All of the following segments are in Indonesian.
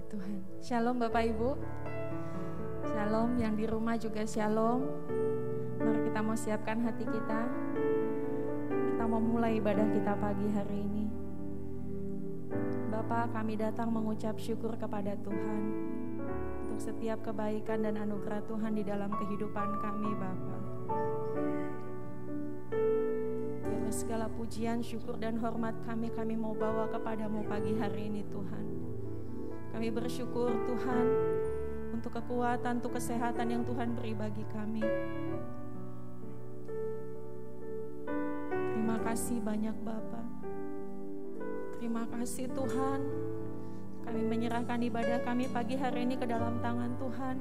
Tuhan. Shalom Bapak Ibu. Shalom yang di rumah juga shalom. Mari kita mau siapkan hati kita. Kita mau mulai ibadah kita pagi hari ini. Bapa, kami datang mengucap syukur kepada Tuhan untuk setiap kebaikan dan anugerah Tuhan di dalam kehidupan kami, Bapa. Biarlah segala pujian, syukur dan hormat kami mau bawa kepadamu pagi hari ini, Tuhan. Kami bersyukur Tuhan untuk kekuatan, untuk kesehatan yang Tuhan beri bagi kami. Terima kasih banyak Bapa. Terima kasih Tuhan. Kami menyerahkan ibadah kami pagi hari ini ke dalam tangan Tuhan.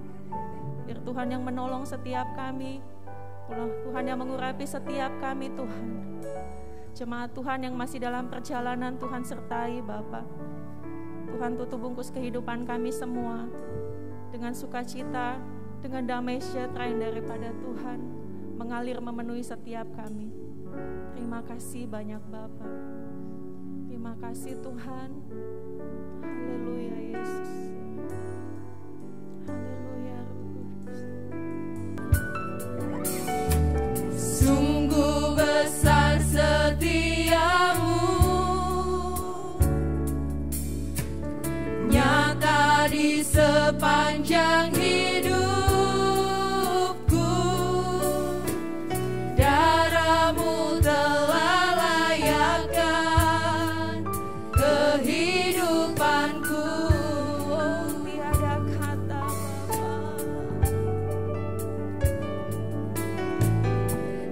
Biar Tuhan yang menolong setiap kami. Tuhan yang mengurapi setiap kami Tuhan. Jemaat Tuhan yang masih dalam perjalanan Tuhan sertai Bapa. Tuhan tutup bungkus kehidupan kami semua dengan sukacita, dengan damai sejahtera yang daripada Tuhan mengalir memenuhi setiap kami. Terima kasih banyak Bapa. Terima kasih Tuhan. Haleluya Yesus. Haleluya. Sungguh besar setiamu, nyata di sepanjang hidupku. Darahmu telah layakkan kehidupanku. Tiada kata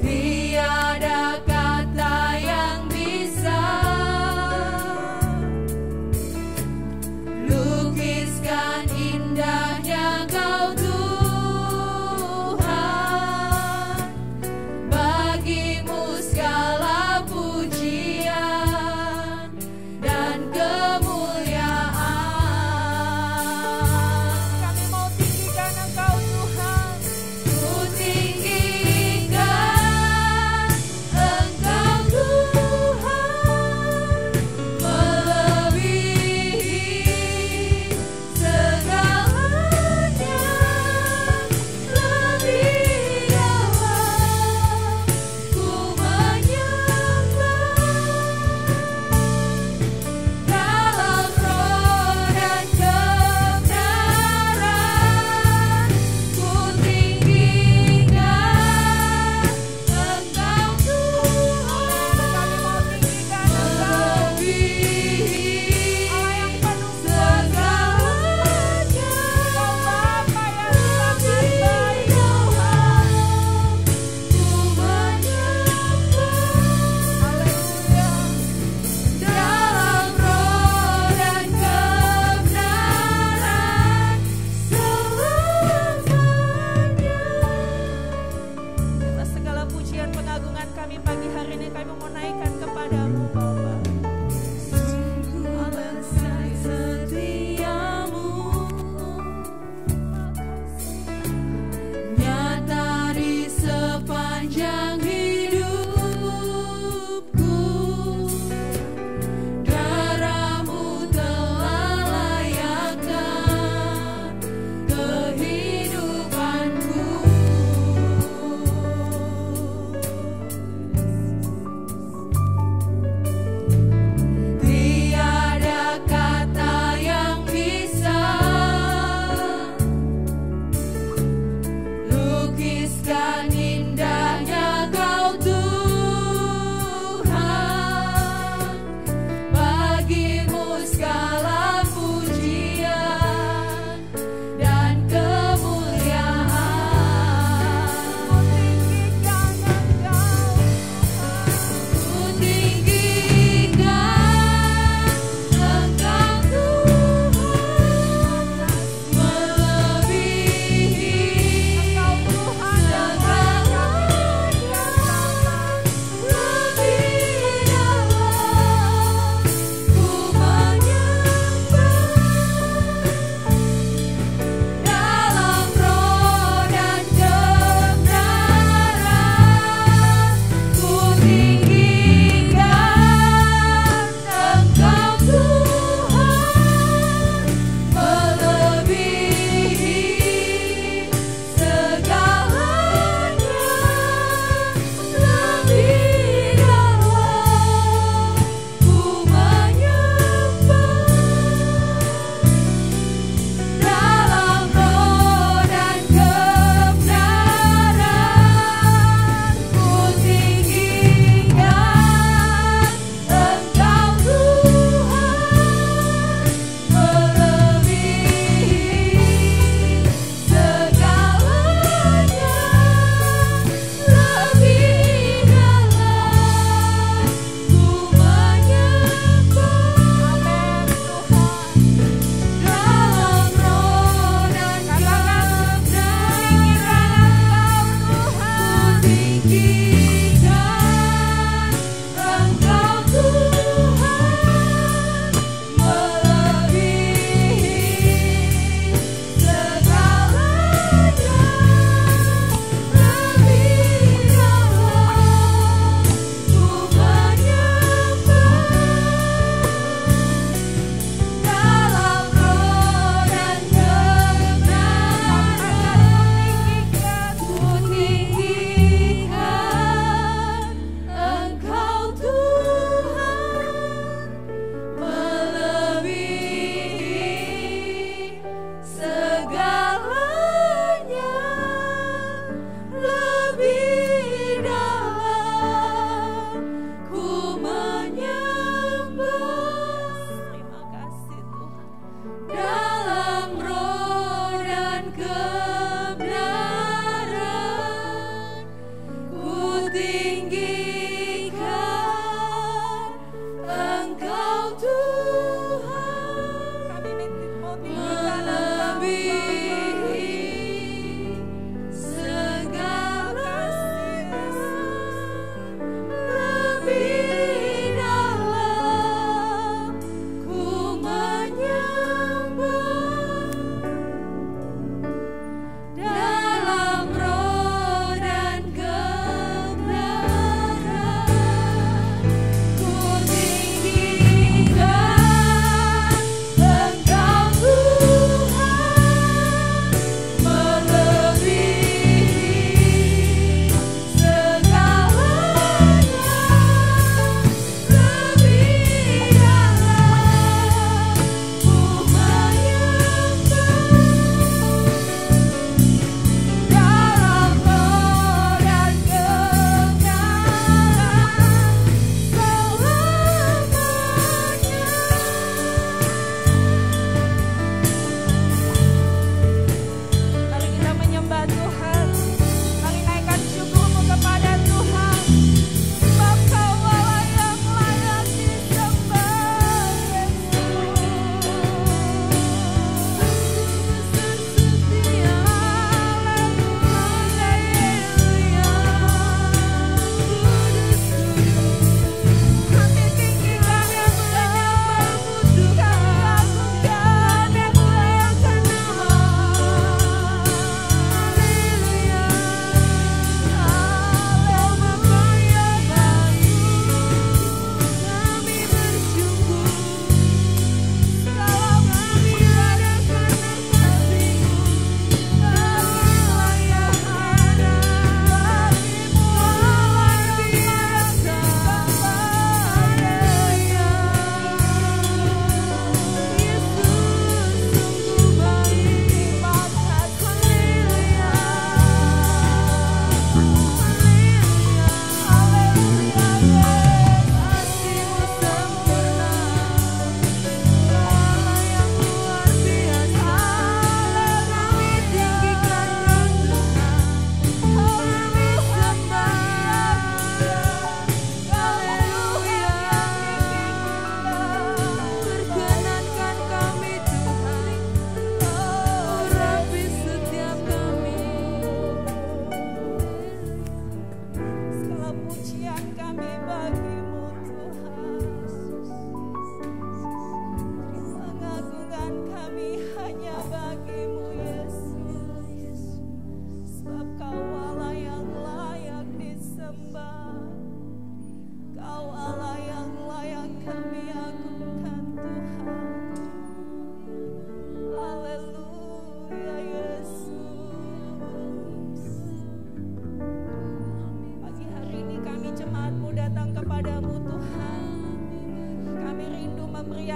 Tiada kata yang bisa lukiskan indahnya Kau Tuhan. Bagimu segala pujian dan kemuliaan.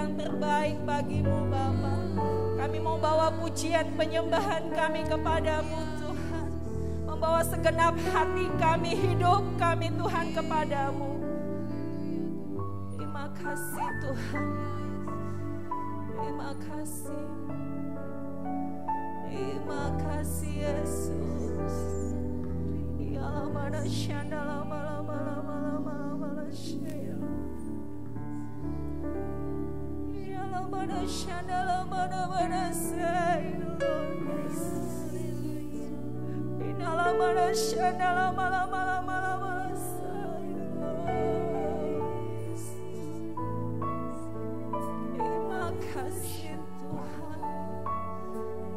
yang terbaik bagimu Bapa. Kami mau bawa pujian penyembahan kami kepadamu Tuhan. Membawa segenap hati kami, hidup kami Tuhan kepadamu. Terima kasih Tuhan. Terima kasih. Terima kasih Yesus. Ya mana syandala mala syaya. Ya mana syandala mana saya. Inala mana syandala mala saya. Terima kasih Tuhan.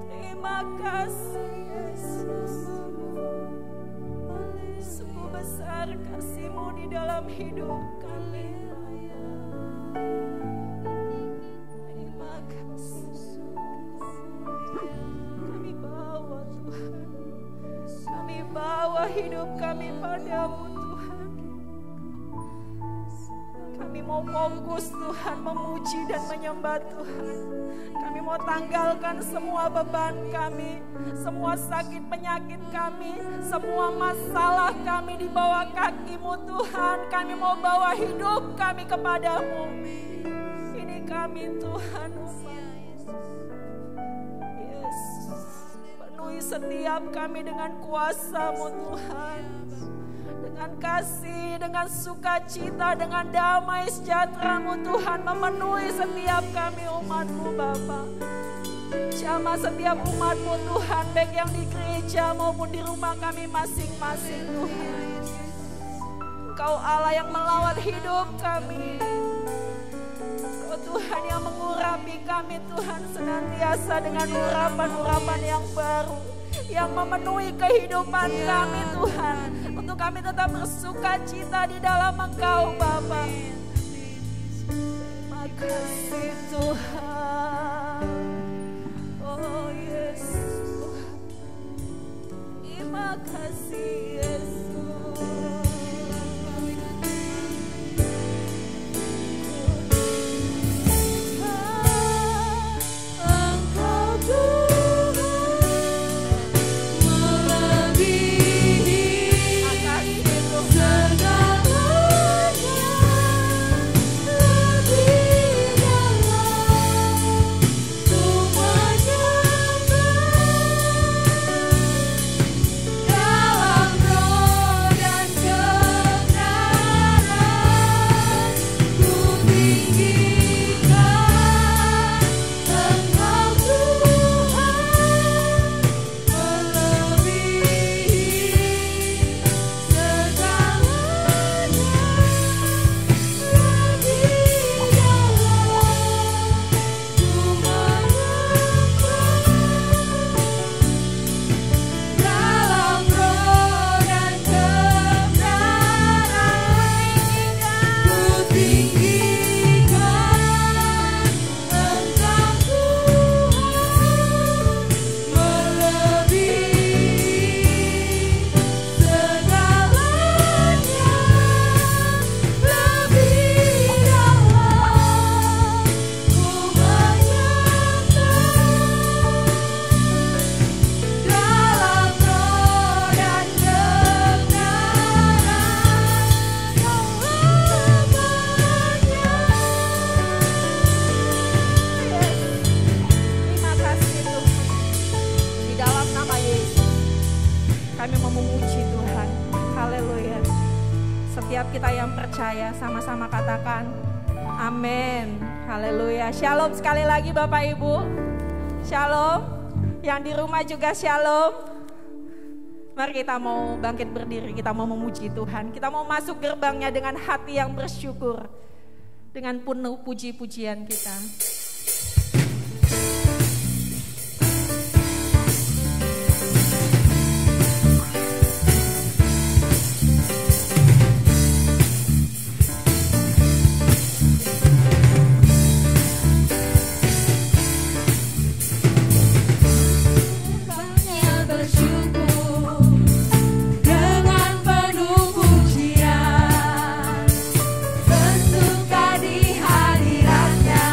Terima kasih Yesus. Sungguh besar kasih-Mu di dalam hidup kami. Terima kasih. Kami bawa Tuhan. Kami bawa hidup kami padamu Tuhan. Kami mau fokus Tuhan, memuji dan menyembah Tuhan. Kami mau tanggalkan semua beban kami, semua sakit penyakit kami, semua masalah kami di bawah kaki-Mu Tuhan. Kami mau bawa hidup kami kepadamu. Ini kami Tuhan umat. Yesus, penuhi setiap kami dengan kuasa-Mu Tuhan. Dengan kasih, dengan sukacita, dengan damai sejahtera-Mu Tuhan, memenuhi setiap kami umat-Mu Bapa. Jamah setiap umat-Mu Tuhan, baik yang di gereja maupun di rumah kami masing-masing Tuhan. Engkau Allah yang melawat hidup kami. Engkau Tuhan yang mengurapi kami Tuhan senantiasa dengan urapan-urapan yang baru, yang memenuhi kehidupan kami Tuhan, untuk kami tetap bersuka cita di dalam Engkau Bapa. Terima kasih Tuhan. Oh Yesus Tuhan. Terima kasih Yesus. Kami mau memuji Tuhan. Haleluya. Setiap kita yang percaya sama-sama katakan amin. Haleluya. Shalom sekali lagi Bapak Ibu. Shalom. Yang di rumah juga shalom. Mari kita mau bangkit berdiri, kita mau memuji Tuhan. Kita mau masuk gerbangnya dengan hati yang bersyukur, dengan penuh puji-pujian kita. Bentukkan di hadiratnya.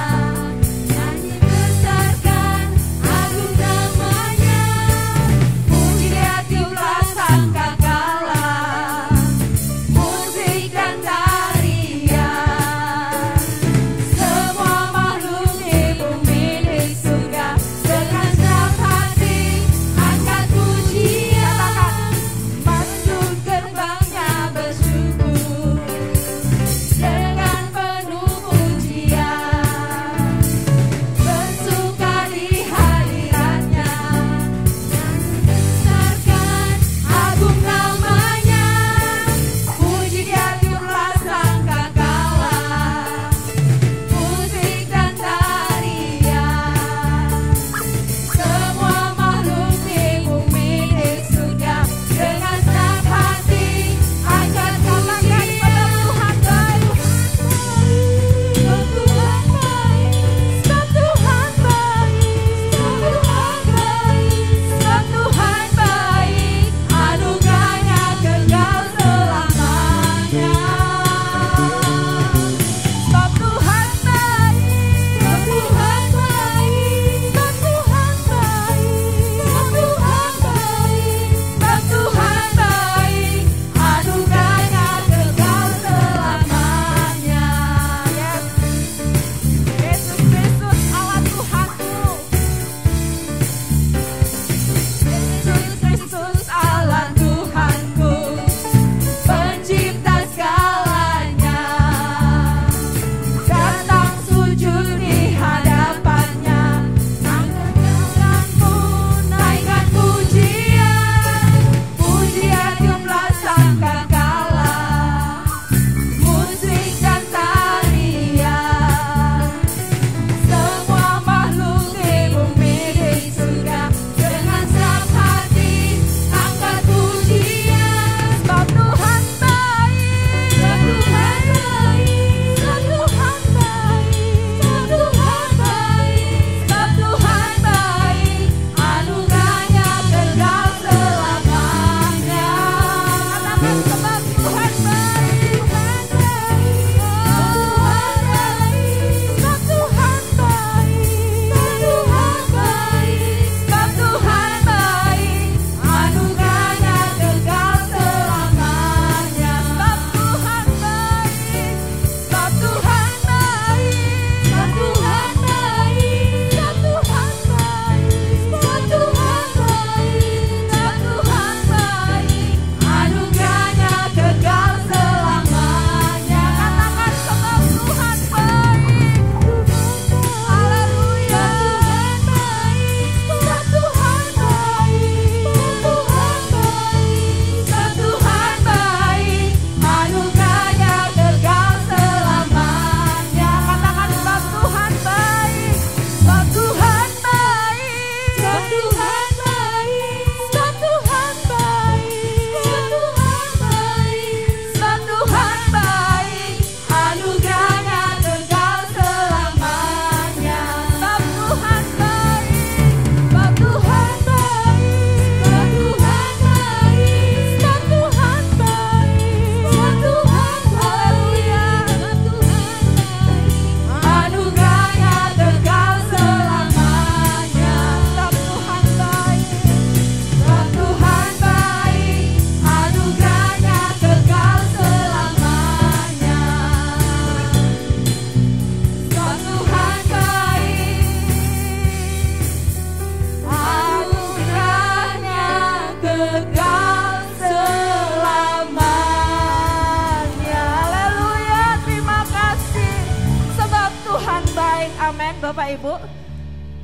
Bapak Ibu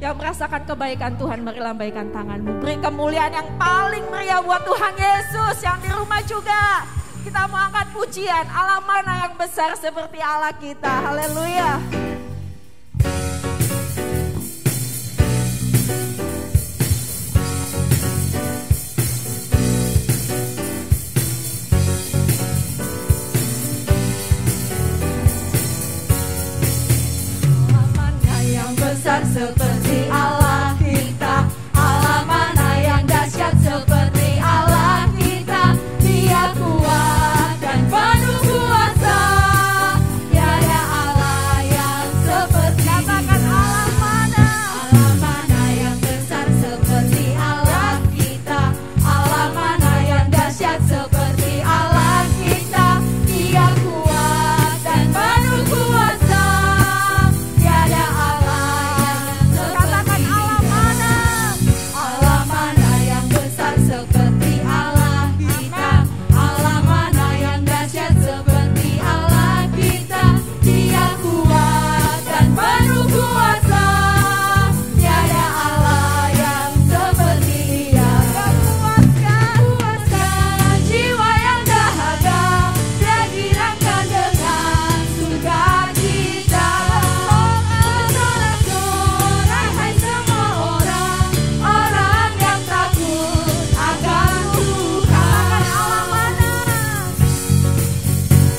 yang merasakan kebaikan Tuhan, mari lambaikan tanganmu. Beri kemuliaan yang paling meriah buat Tuhan Yesus. Yang di rumah juga kita mau angkat pujian. Allah mana yang besar seperti Allah kita. Haleluya. Seperti Allah kita, Allah mana yang dahsyat seperti Allah kita. Dia kuat dan penuh kuasa, tiada Allah yang seperti Dia. Katakan Allah mana yang besar seperti Allah kita, Allah mana yang dahsyat seperti Allah kita. Dia kuat dan penuh kuasa, tiada Allah. Katakan Allah mana. Allah mana yang besar seperti Allah kita, Allah mana yang dahsyat seperti Allah kita. Dia kuat dan penuh kuasa, tiada Allah yang seperti Dia. Kuatkan jiwa yang dahaga, Dia girangkan dengan sukacita. Bersorak-sorai hai semua orang yang takut akan Tuhan.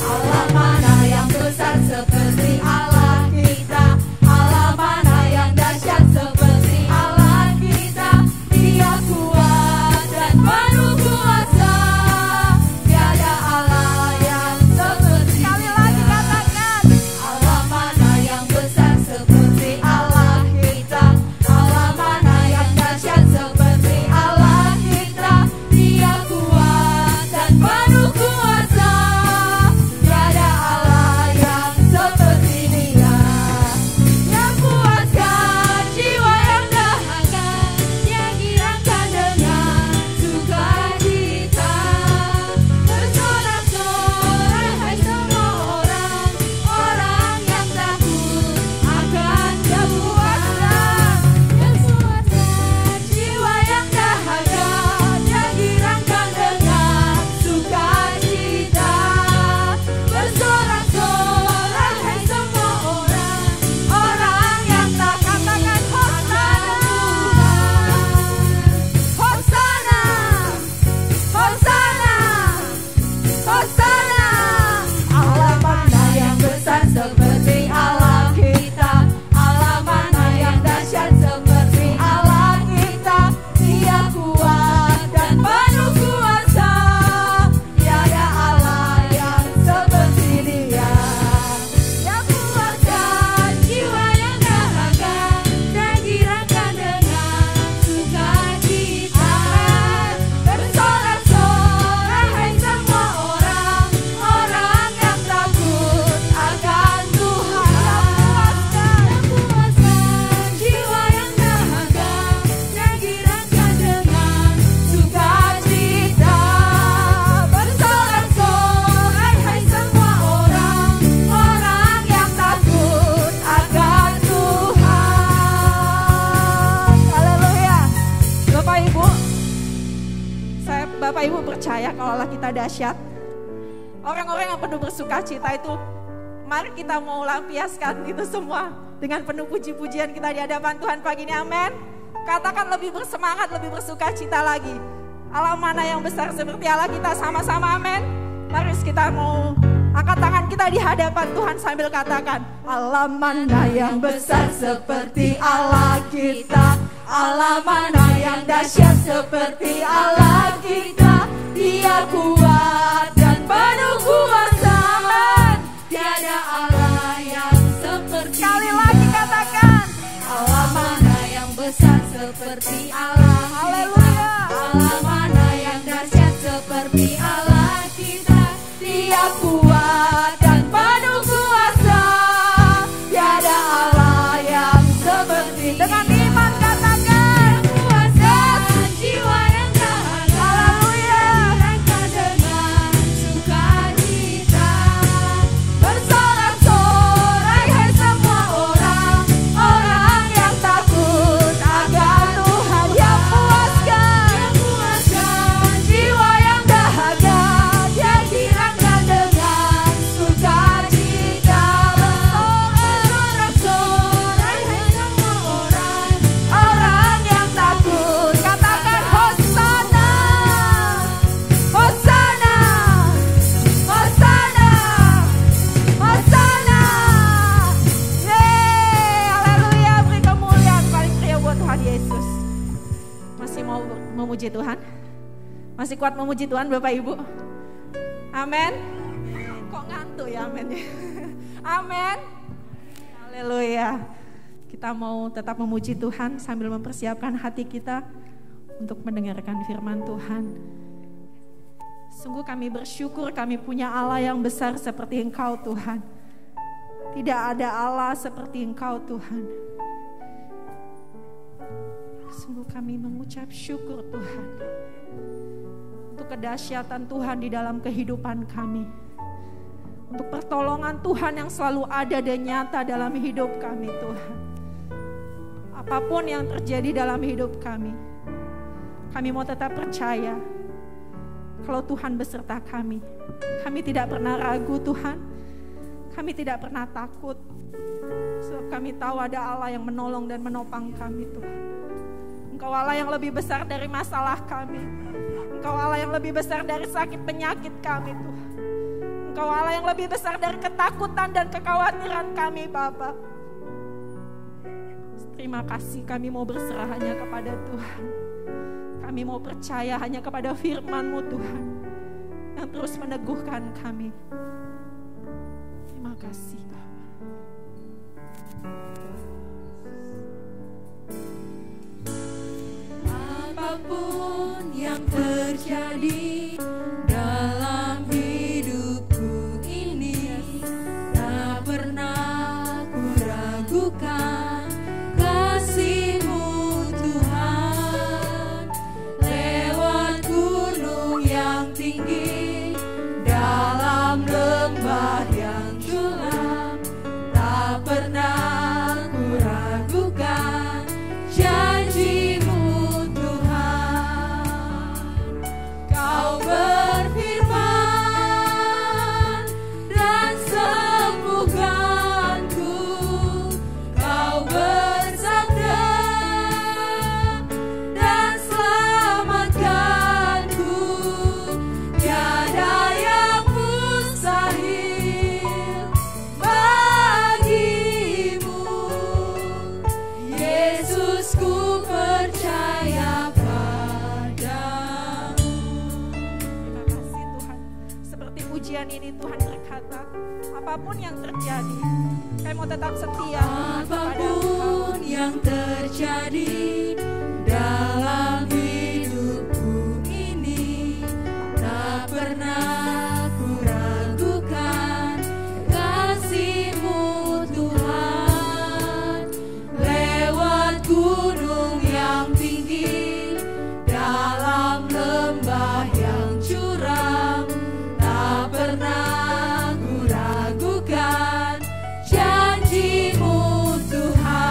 Allah mana yang besar seperti Allah kita, Allah mana yang dahsyat seperti Allah kita. Dia kuat dan penuh kuasa, tiada Allah yang seperti Dia. Sekali lagi katakan. Allah mana yang besar seperti Allah kita, Allah mana yang dahsyat seperti Allah kita. Dia kuat dan penuh kuasa, tiada Allah yang seperti Dia. Yang kuatkan jiwa yang dahaga, Dia girangkan dengan sukacita. Bersorak-sorai hai semua orang yang takut akan Dia. Yang kuatkan jiwa yang dahaga, Dia girangkan dengan sukacita. Bersorak-sorai hai semua orang yang takut akan Hosana, Hosana, Hosana. Allah mana yang besar seperti Allah kita, Allah mana yang dahsyat seperti Allah kita. Dia kuat dan penuh kuasa, tiada Allah yang seperti Dia. Yang kuatkan jiwa yang dahaga, Dia girangkan dengan sukacita. Bersorak-sorai hai semua orang yang takut akan Tuhan. Yang kuatkan jiwa yang dahaga, Dia girangkan dengan sukacita. Bersorak-sorai hai semua orang yang takut akan Tuhan. Haleluya. Bapak Ibu percaya kalau Allah kita dahsyat. Orang-orang yang penuh bersukacita itu, mari kita mau lampiaskan itu semua dengan penuh puji-pujian kita di hadapan Tuhan pagi ini, amin. Katakan lebih bersemangat, lebih bersukacita lagi. Allah mana yang besar seperti Allah kita, sama-sama amin. Mari kita mau angkat tangan kita di hadapan Tuhan sambil katakan, Allah mana yang besar seperti Allah kita, Allah mana yang dahsyat seperti Allah kita. Dia kuat dan penuh kuasa, tiada Allah yang seperti sekali Dia. lagi katakan, Allah mana yang besar seperti Allah kita. haleluya. Allah mana yang dahsyat seperti Allah kita. Dia kuat dan penuh kuasa, tiada Allah yang seperti Dia. Dengan iman katakan, Kuatkan jiwa yang dahaga, girangkan dengan sukacita. Bersorak-sorai hai semua orang memuji Tuhan? Masih kuat memuji Tuhan Bapak Ibu? Amin. Kok ngantuk ya amin? Amin. Haleluya. Kita mau tetap memuji Tuhan sambil mempersiapkan hati kita untuk mendengarkan firman Tuhan. Sungguh kami bersyukur kami punya Allah yang besar seperti Engkau Tuhan. Tidak ada Allah seperti Engkau Tuhan. Sungguh kami mengucap syukur Tuhan untuk kedahsyatan Tuhan di dalam kehidupan kami. Untuk pertolongan Tuhan yang selalu ada dan nyata dalam hidup kami Tuhan. Apapun yang terjadi dalam hidup kami mau tetap percaya kalau Tuhan beserta kami. Kami tidak pernah ragu Tuhan. Kami tidak pernah takut. Sebab kami tahu ada Allah yang menolong dan menopang kami Tuhan. Engkau Allah yang lebih besar dari masalah kami. Engkau Allah yang lebih besar dari sakit penyakit kami Tuhan. Engkau Allah yang lebih besar dari ketakutan dan kekhawatiran kami Bapa. Terima kasih, kami mau berserah hanya kepada Tuhan. Kami mau percaya hanya kepada firman-Mu Tuhan yang terus meneguhkan kami. Terima kasih Bapa. Apapun yang terjadi dalam hidupku ini, tak pernah ku ragukan kasih-Mu Tuhan. Lewat gunung yang tinggi, dalam lembah yang curam, tak pernah ku ragukan janji-Mu Tuhan. Kau berfirman dan sembuhkanku, Kau bersabda dan selamatkanku. Tiada yang mustahil bagimu, Yesus, ku percaya padamu. Terima kasih Tuhan. Seperti pujian ini Tuhan berkata, apapun yang terjadi, kami mau tetap setia kepada Engkau. Apapun yang terjadi dalam hidupku ini, tak pernah ku ragukan kasih-Mu Tuhan. Lewat gunung yang tinggi, dalam lembah yang curam, tak pernah ku ragukan janji-Mu Tuhan.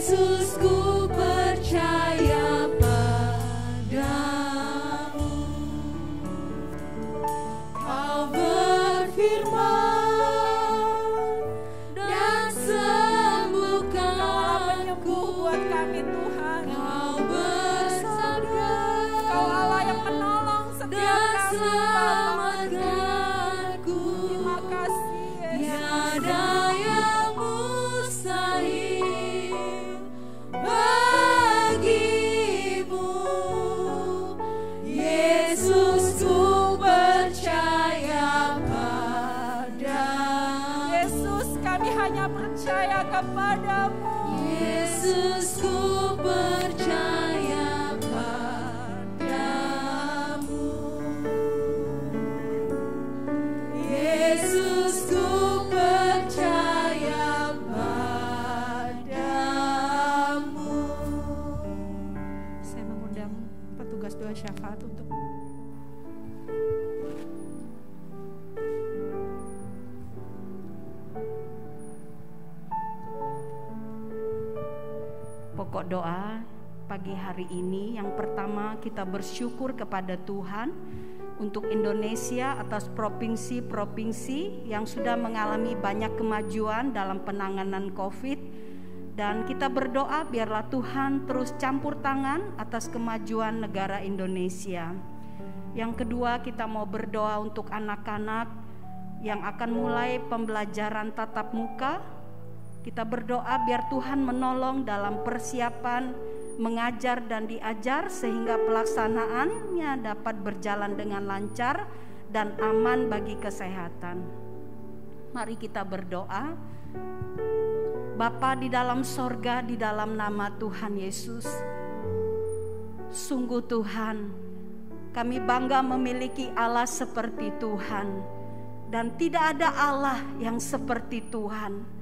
Yesus, ku percaya padamu. Kau berfirman dan sembuhkanku. Buat kami Tuhan, Kau bersabda, Kau Allah yang menolong setiap kami Bapa. Terima kasih Yesus. tiada yang mustahil bagimu. Yesus, ku percaya padamu. Yesus, kami hanya percaya kepadamu. Yesus, ku percaya padamu. Yesus, ku percaya padamu. Saya mengundang petugas doa syafaat untuk pokok doa pagi hari ini. Yang pertama, kita bersyukur kepada Tuhan untuk Indonesia atas provinsi-provinsi yang sudah mengalami banyak kemajuan dalam penanganan COVID, dan kita berdoa biarlah Tuhan terus campur tangan atas kemajuan negara Indonesia. Yang kedua, kita mau berdoa untuk anak-anak yang akan mulai pembelajaran tatap muka. Kita berdoa biar Tuhan menolong dalam persiapan mengajar dan diajar sehingga pelaksanaannya dapat berjalan dengan lancar dan aman bagi kesehatan. Mari kita berdoa. Bapa di dalam sorga, di dalam nama Tuhan Yesus, sungguh Tuhan, kami bangga memiliki Allah seperti Tuhan, dan tidak ada Allah yang seperti Tuhan.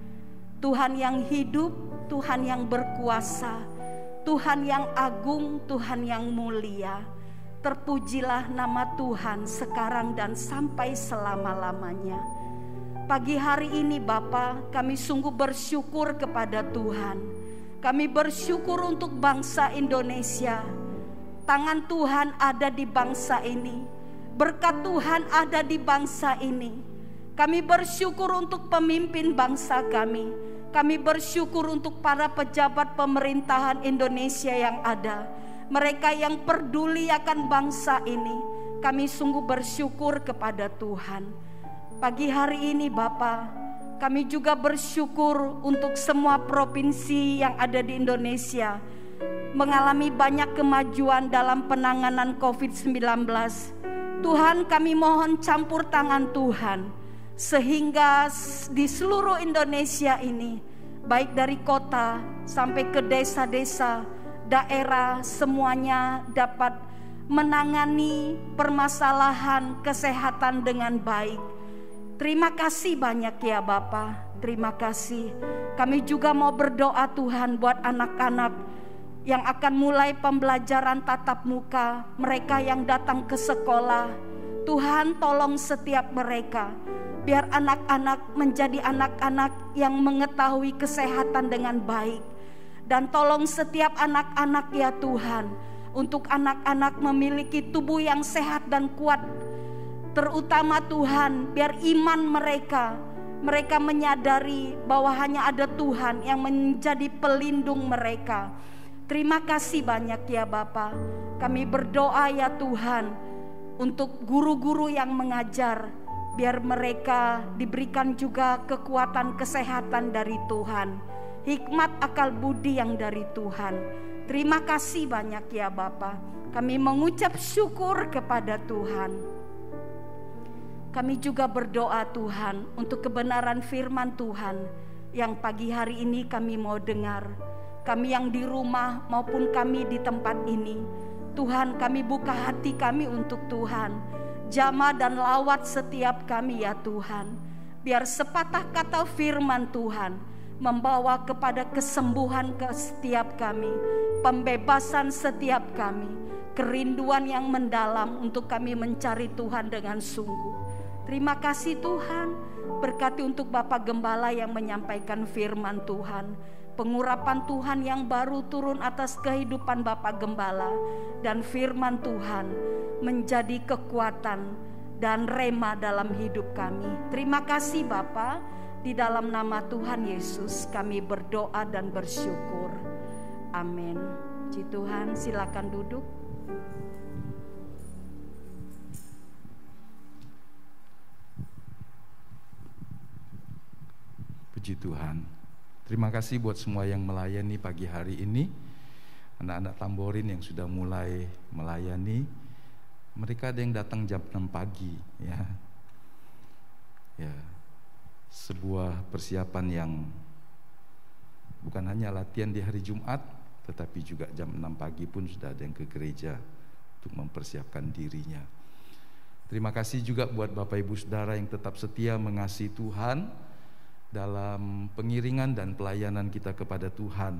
Tuhan yang hidup, Tuhan yang berkuasa, Tuhan yang agung, Tuhan yang mulia. Terpujilah nama Tuhan sekarang dan sampai selama-lamanya. Pagi hari ini Bapa, kami sungguh bersyukur kepada Tuhan. Kami bersyukur untuk bangsa Indonesia. Tangan Tuhan ada di bangsa ini. Berkat Tuhan ada di bangsa ini. Kami bersyukur untuk pemimpin bangsa kami. Kami bersyukur untuk para pejabat pemerintahan Indonesia yang ada. Mereka yang peduli akan bangsa ini. Kami sungguh bersyukur kepada Tuhan. Pagi hari ini Bapa, kami juga bersyukur untuk semua provinsi yang ada di Indonesia mengalami banyak kemajuan dalam penanganan COVID-19. Tuhan, kami mohon campur tangan Tuhan, sehingga di seluruh Indonesia ini, baik dari kota sampai ke desa-desa, daerah, semuanya dapat menangani permasalahan kesehatan dengan baik. Terima kasih banyak ya Bapa, terima kasih. Kami juga mau berdoa Tuhan buat anak-anak yang akan mulai pembelajaran tatap muka, mereka yang datang ke sekolah. Tuhan tolong setiap mereka, biar anak-anak menjadi anak-anak yang mengetahui kesehatan dengan baik. Dan tolong setiap anak-anak ya Tuhan, untuk anak-anak memiliki tubuh yang sehat dan kuat. Terutama Tuhan, biar iman mereka menyadari bahwa hanya ada Tuhan yang menjadi pelindung mereka. Terima kasih banyak ya Bapa. Kami berdoa ya Tuhan untuk guru-guru yang mengajar, biar mereka diberikan juga kekuatan kesehatan dari Tuhan, hikmat akal budi yang dari Tuhan. Terima kasih banyak ya Bapa. Kami mengucap syukur kepada Tuhan. Kami juga berdoa Tuhan untuk kebenaran firman Tuhan yang pagi hari ini kami mau dengar. Kami yang di rumah maupun kami di tempat ini, Tuhan, kami buka hati kami untuk Tuhan. Jamah dan lawat setiap kami ya Tuhan. Biar sepatah kata firman Tuhan membawa kepada kesembuhan ke setiap kami, pembebasan setiap kami, kerinduan yang mendalam untuk kami mencari Tuhan dengan sungguh. Terima kasih Tuhan, berkati untuk Bapak Gembala yang menyampaikan firman Tuhan. Pengurapan Tuhan yang baru turun atas kehidupan Bapak Gembala, dan firman Tuhan menjadi kekuatan dan rema dalam hidup kami. Terima kasih Bapa, di dalam nama Tuhan Yesus kami berdoa dan bersyukur. Amin. Puji Tuhan, silakan duduk. Puji Tuhan. Terima kasih buat semua yang melayani pagi hari ini. Anak-anak Tamborin yang sudah mulai melayani. Mereka ada yang datang jam 6 pagi, ya. Ya. Sebuah persiapan yang bukan hanya latihan di hari Jumat, tetapi juga jam 6 pagi pun sudah ada yang ke gereja untuk mempersiapkan dirinya. Terima kasih juga buat Bapak Ibu Saudara yang tetap setia mengasihi Tuhan dalam pengiringan dan pelayanan kita kepada Tuhan.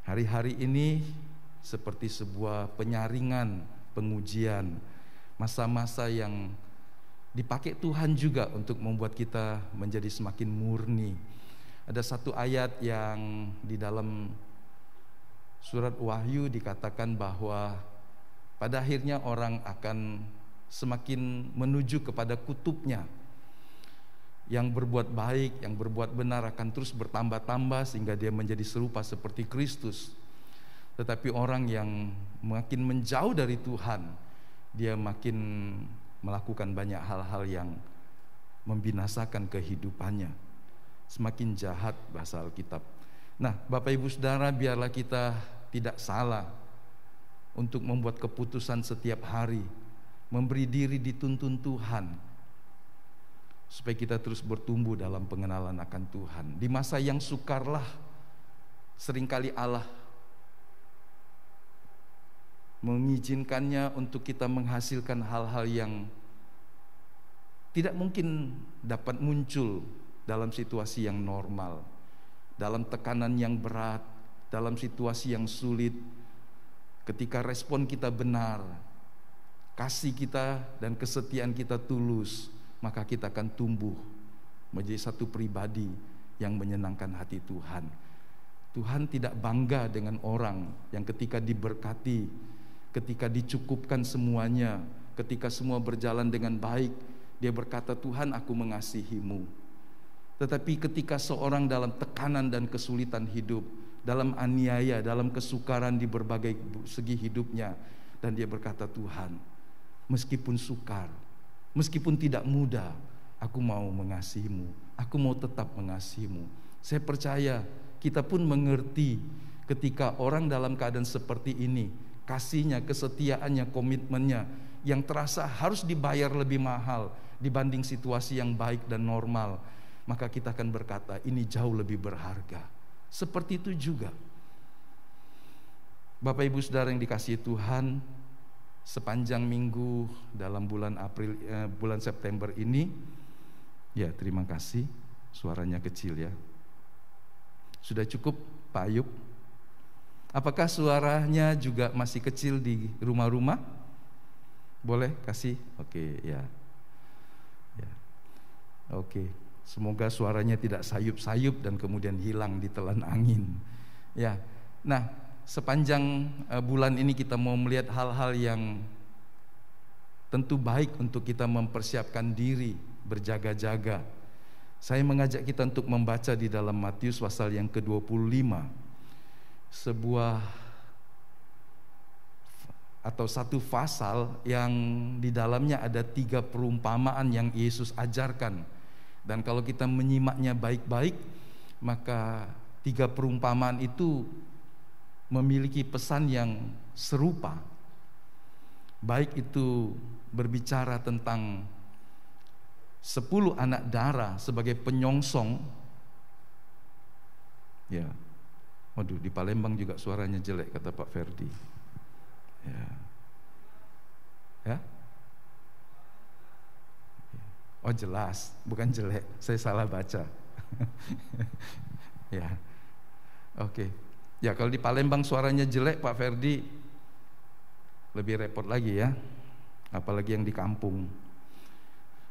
Hari-hari ini seperti sebuah penyaringan, pengujian, masa-masa yang dipakai Tuhan juga untuk membuat kita menjadi semakin murni. Ada satu ayat yang di dalam surat Wahyu dikatakan bahwa pada akhirnya orang akan semakin menuju kepada kutubnya. Yang berbuat baik, yang berbuat benar akan terus bertambah-tambah sehingga dia menjadi serupa seperti Kristus. Tetapi orang yang makin menjauh dari Tuhan, dia makin melakukan banyak hal-hal yang membinasakan kehidupannya. Semakin jahat bahasa Alkitab. Nah, Bapak Ibu Saudara, biarlah kita tidak salah untuk membuat keputusan setiap hari, memberi diri dituntun Tuhan, supaya kita terus bertumbuh dalam pengenalan akan Tuhan. Di masa yang sukarlah, seringkali Allah mengizinkannya untuk kita menghasilkan hal-hal yang tidak mungkin dapat muncul dalam situasi yang normal, dalam tekanan yang berat, dalam situasi yang sulit. Ketika respon kita benar, kasih kita dan kesetiaan kita tulus, maka kita akan tumbuh menjadi satu pribadi yang menyenangkan hati Tuhan. Tuhan tidak bangga dengan orang yang ketika diberkati, ketika dicukupkan semuanya, ketika semua berjalan dengan baik, dia berkata, Tuhan, aku mengasihimu. Tetapi ketika seorang dalam tekanan dan kesulitan hidup, dalam aniaya, dalam kesukaran di berbagai segi hidupnya, dan dia berkata, Tuhan, meskipun sukar, meskipun tidak mudah, aku mau mengasihimu, aku mau tetap mengasihimu. Saya percaya kita pun mengerti ketika orang dalam keadaan seperti ini, kasihnya, kesetiaannya, komitmennya yang terasa harus dibayar lebih mahal dibanding situasi yang baik dan normal, maka kita akan berkata, ini jauh lebih berharga. Seperti itu juga Bapak Ibu Saudara yang dikasihi Tuhan, sepanjang minggu dalam bulan September ini, ya terima kasih, suaranya kecil ya. Sudah cukup Pak Ayub? Apakah suaranya juga masih kecil di rumah-rumah? Boleh kasih? Oke, ya. Oke, semoga suaranya tidak sayup-sayup dan kemudian hilang ditelan angin. Ya, nah, sepanjang bulan ini kita mau melihat hal-hal yang tentu baik untuk kita mempersiapkan diri, berjaga-jaga. Saya mengajak kita untuk membaca di dalam Matius pasal yang ke-25, sebuah atau satu pasal yang di dalamnya ada 3 perumpamaan yang Yesus ajarkan. Dan kalau kita menyimaknya baik-baik, maka 3 perumpamaan itu memiliki pesan yang serupa. Baik itu berbicara tentang 10 anak darah sebagai penyongsong. Ya. Waduh, di Palembang juga suaranya jelek kata Pak Ferdi. Ya. Oh jelas, bukan jelek. Saya salah baca. Ya. Oke. Ya, kalau di Palembang suaranya jelek Pak Ferdi, lebih repot lagi ya. Apalagi yang di kampung.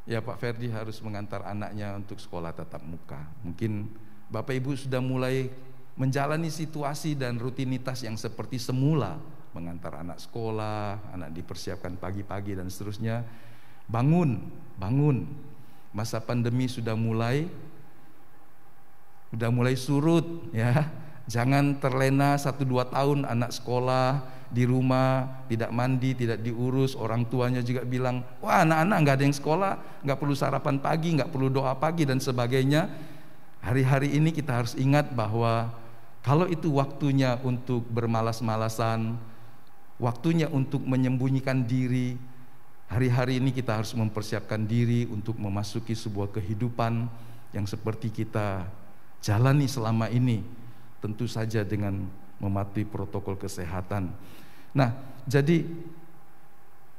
Ya, Pak Ferdi harus mengantar anaknya untuk sekolah tatap muka. Mungkin Bapak Ibu sudah mulai menjalani situasi dan rutinitas yang seperti semula, mengantar anak sekolah, anak dipersiapkan pagi-pagi dan seterusnya. Bangun. Masa pandemi sudah mulai surut ya. Jangan terlena 1-2 tahun anak sekolah di rumah, tidak mandi, tidak diurus. Orang tuanya juga bilang, wah anak-anak gak ada yang sekolah, gak perlu sarapan pagi, gak perlu doa pagi dan sebagainya. Hari-hari ini kita harus ingat bahwa kalau itu waktunya untuk bermalas-malasan, waktunya untuk menyembunyikan diri, hari-hari ini kita harus mempersiapkan diri untuk memasuki sebuah kehidupan yang seperti kita jalani selama ini, tentu saja dengan mematuhi protokol kesehatan. Nah, jadi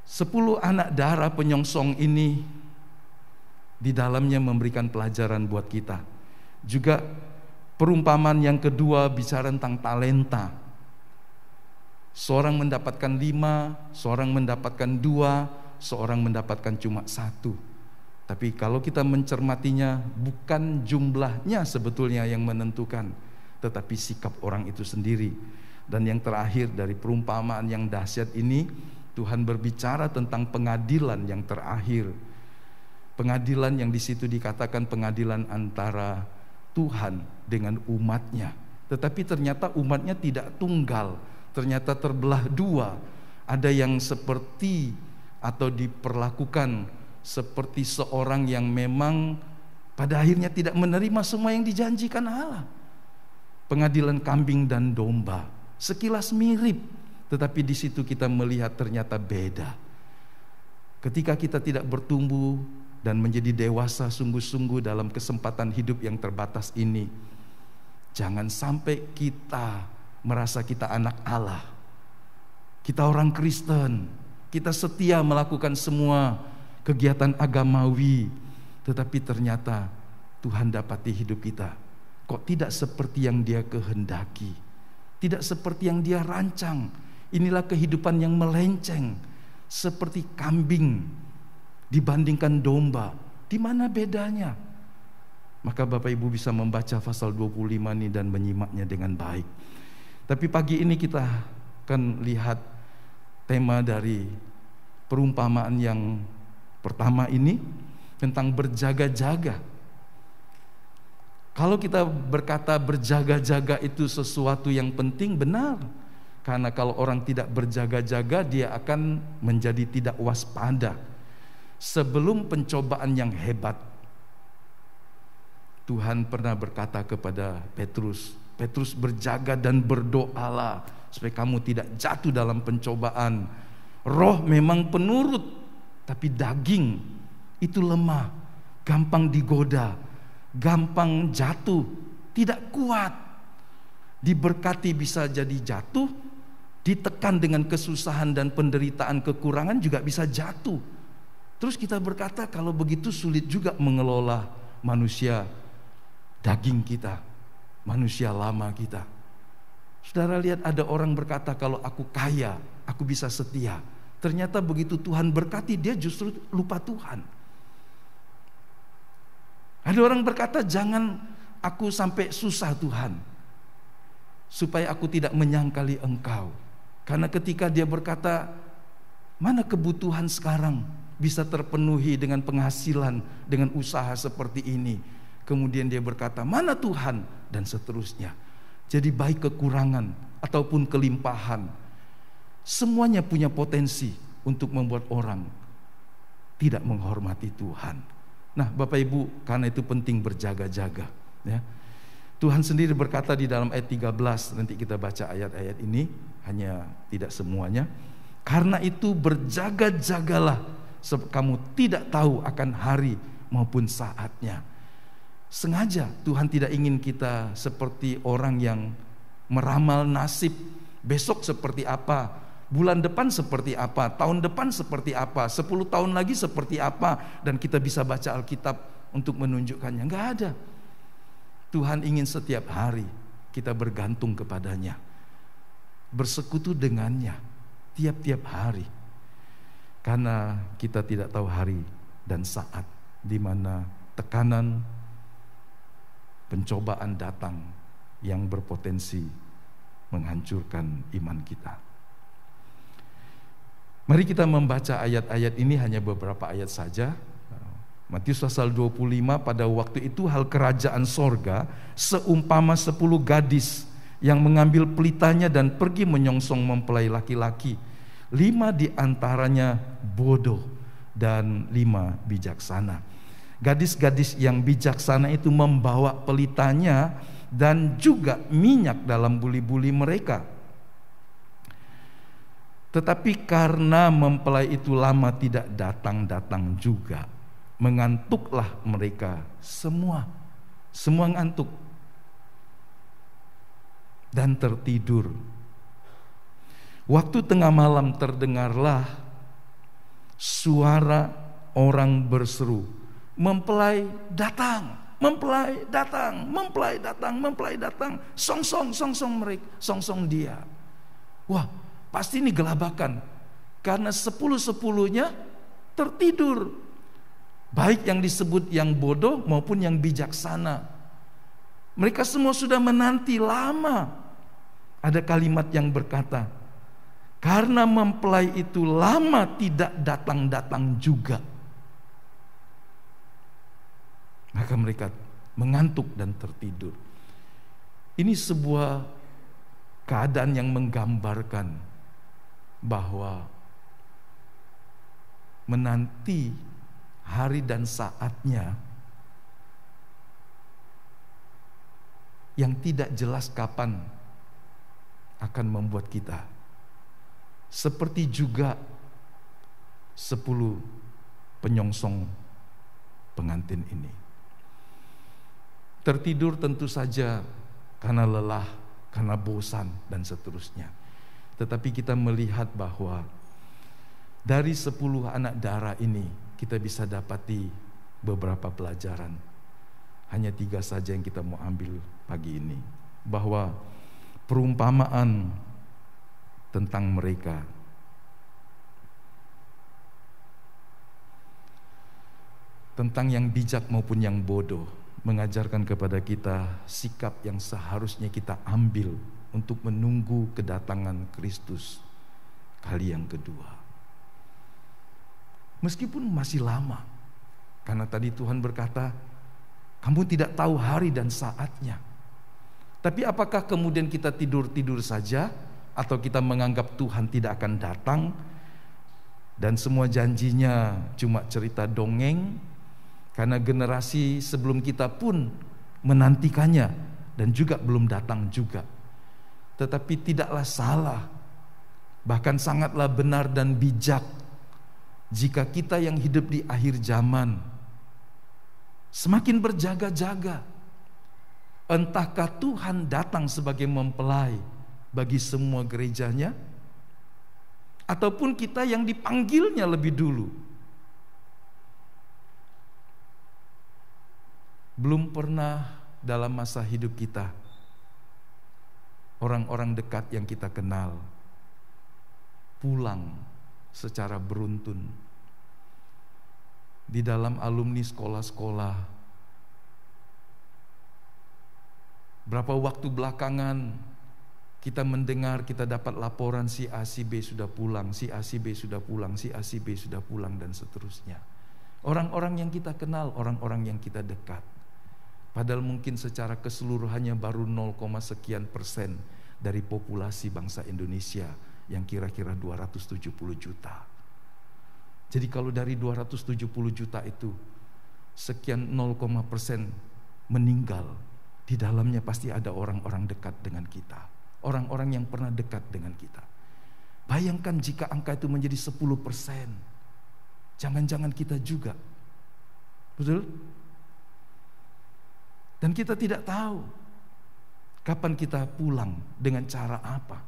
10 anak darah penyongsong ini di dalamnya memberikan pelajaran buat kita. Juga perumpamaan yang kedua bicara tentang talenta. Seorang mendapatkan 5, seorang mendapatkan 2, seorang mendapatkan cuma 1. Tapi kalau kita mencermatinya, bukan jumlahnya sebetulnya yang menentukan, tetapi sikap orang itu sendiri. Dan yang terakhir dari perumpamaan yang dahsyat ini, Tuhan berbicara tentang pengadilan yang terakhir. Pengadilan yang di situ dikatakan pengadilan antara Tuhan dengan umatnya. Tetapi ternyata umatnya tidak tunggal, ternyata terbelah 2. Ada yang seperti atau diperlakukan seperti seorang yang memang pada akhirnya tidak menerima semua yang dijanjikan Allah. Pengadilan kambing dan domba, sekilas mirip, tetapi di situ kita melihat ternyata beda. Ketika kita tidak bertumbuh dan menjadi dewasa sungguh-sungguh dalam kesempatan hidup yang terbatas ini, jangan sampai kita merasa kita anak Allah, kita orang Kristen, kita setia melakukan semua kegiatan agamawi, tetapi ternyata Tuhan dapati hidup kita kok tidak seperti yang Dia kehendaki, tidak seperti yang Dia rancang. Inilah kehidupan yang melenceng, seperti kambing dibandingkan domba. Di mana bedanya? Maka Bapak Ibu bisa membaca pasal 25 ini dan menyimaknya dengan baik. Tapi pagi ini kita akan lihat tema dari perumpamaan yang pertama ini tentang berjaga-jaga. Kalau kita berkata berjaga-jaga itu sesuatu yang penting, benar. Karena kalau orang tidak berjaga-jaga, dia akan menjadi tidak waspada. Sebelum pencobaan yang hebat, Tuhan pernah berkata kepada Petrus, Petrus berjaga dan berdoalah supaya kamu tidak jatuh dalam pencobaan. Roh memang penurut, tapi daging itu lemah, gampang digoda, gampang jatuh, tidak kuat. Diberkati bisa jadi jatuh, ditekan dengan kesusahan dan penderitaan kekurangan juga bisa jatuh. Terus kita berkata kalau begitu sulit juga mengelola manusia daging kita, manusia lama kita. Saudara lihat ada orang berkata kalau aku kaya, aku bisa setia. Ternyata begitu Tuhan berkati dia justru lupa Tuhan. Ada orang berkata jangan aku sampai susah Tuhan, supaya aku tidak menyangkali Engkau. Karena ketika dia berkata mana kebutuhan sekarang bisa terpenuhi dengan penghasilan, dengan usaha seperti ini. Kemudian dia berkata mana Tuhan, dan seterusnya. Jadi baik kekurangan ataupun kelimpahan, semuanya punya potensi untuk membuat orang tidak menghormati Tuhan. Nah Bapak Ibu, karena itu penting berjaga-jaga ya. Tuhan sendiri berkata di dalam ayat 13, nanti kita baca ayat-ayat ini, hanya tidak semuanya. Karena itu berjaga-jagalah, sebab kamu tidak tahu akan hari maupun saatnya. Sengaja Tuhan tidak ingin kita seperti orang yang meramal nasib, besok seperti apa, bulan depan seperti apa, tahun depan seperti apa, 10 tahun lagi seperti apa, dan kita bisa baca Alkitab untuk menunjukkannya. Enggak ada. Tuhan ingin setiap hari kita bergantung kepadanya, bersekutu dengannya tiap-tiap hari. Karena kita tidak tahu hari dan saat di mana tekanan, pencobaan datang yang berpotensi menghancurkan iman kita. Mari kita membaca ayat-ayat ini, hanya beberapa ayat saja. Matius pasal 25, pada waktu itu hal kerajaan sorga seumpama 10 gadis yang mengambil pelitanya dan pergi menyongsong mempelai laki-laki. 5 di antaranya bodoh dan 5 bijaksana. Gadis-gadis yang bijaksana itu membawa pelitanya dan juga minyak dalam buli-buli mereka. Tetapi karena mempelai itu lama tidak datang-datang juga, mengantuklah mereka semua ngantuk dan tertidur. Waktu tengah malam terdengarlah suara orang berseru, "Mempelai datang, mempelai datang, mempelai datang, mempelai datang." Songsong mereka, songsong dia. Wah, pasti ini gelabakan, karena 10-10-nya tertidur. Baik yang disebut yang bodoh maupun yang bijaksana. Mereka semua sudah menanti lama. Ada kalimat yang berkata, karena mempelai itu lama tidak datang-datang juga, maka mereka mengantuk dan tertidur. Ini sebuah keadaan yang menggambarkan bahwa menanti hari dan saatnya yang tidak jelas kapan akan membuat kita seperti juga 10 penyongsong pengantin ini. Tertidur tentu saja karena lelah, karena bosan dan seterusnya. Tetapi kita melihat bahwa dari 10 anak darah ini kita bisa dapati beberapa pelajaran. Hanya 3 saja yang kita mau ambil pagi ini. Bahwa perumpamaan tentang mereka tentang yang bijak maupun yang bodoh mengajarkan kepada kita sikap yang seharusnya kita ambil untuk menunggu kedatangan Kristus kali yang kedua. Meskipun masih lama, karena tadi Tuhan berkata, kamu tidak tahu hari dan saatnya. Tapi apakah kemudian kita tidur-tidur saja, atau kita menganggap Tuhan tidak akan datang, dan semua janjinya cuma cerita dongeng, karena generasi sebelum kita pun menantikannya, dan juga belum datang juga. Tetapi tidaklah salah, bahkan sangatlah benar dan bijak, jika kita yang hidup di akhir zaman semakin berjaga-jaga. Entahkah Tuhan datang sebagai mempelai bagi semua gerejanya, ataupun kita yang dipanggilnya lebih dulu. Belum pernah dalam masa hidup kita orang-orang dekat yang kita kenal pulang secara beruntun. Di dalam alumni sekolah-sekolah, berapa waktu belakangan kita mendengar, kita dapat laporan si A, si B sudah pulang, si A, si B sudah pulang, si A, si B sudah pulang, dan seterusnya. Orang-orang yang kita kenal, orang-orang yang kita dekat. Padahal mungkin secara keseluruhannya baru 0, sekian persen dari populasi bangsa Indonesia yang kira-kira 270 juta. Jadi kalau dari 270 juta itu sekian 0, persen meninggal, di dalamnya pasti ada orang-orang dekat dengan kita, orang-orang yang pernah dekat dengan kita. Bayangkan jika angka itu menjadi 10%, jangan-jangan kita juga, betul? Dan kita tidak tahu kapan kita pulang, dengan cara apa.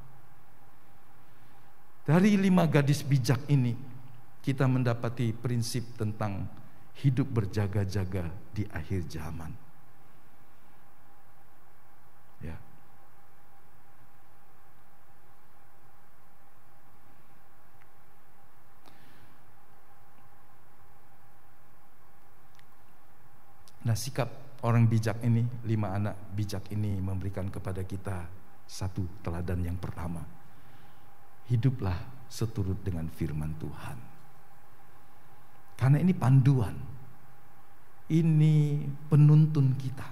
Dari 5 gadis bijak ini kita mendapati prinsip tentang hidup berjaga-jaga di akhir zaman. Ya. Nah, sikap orang bijak ini, 5 anak bijak ini memberikan kepada kita satu teladan yang pertama. Hiduplah seturut dengan firman Tuhan. Karena ini panduan, ini penuntun kita.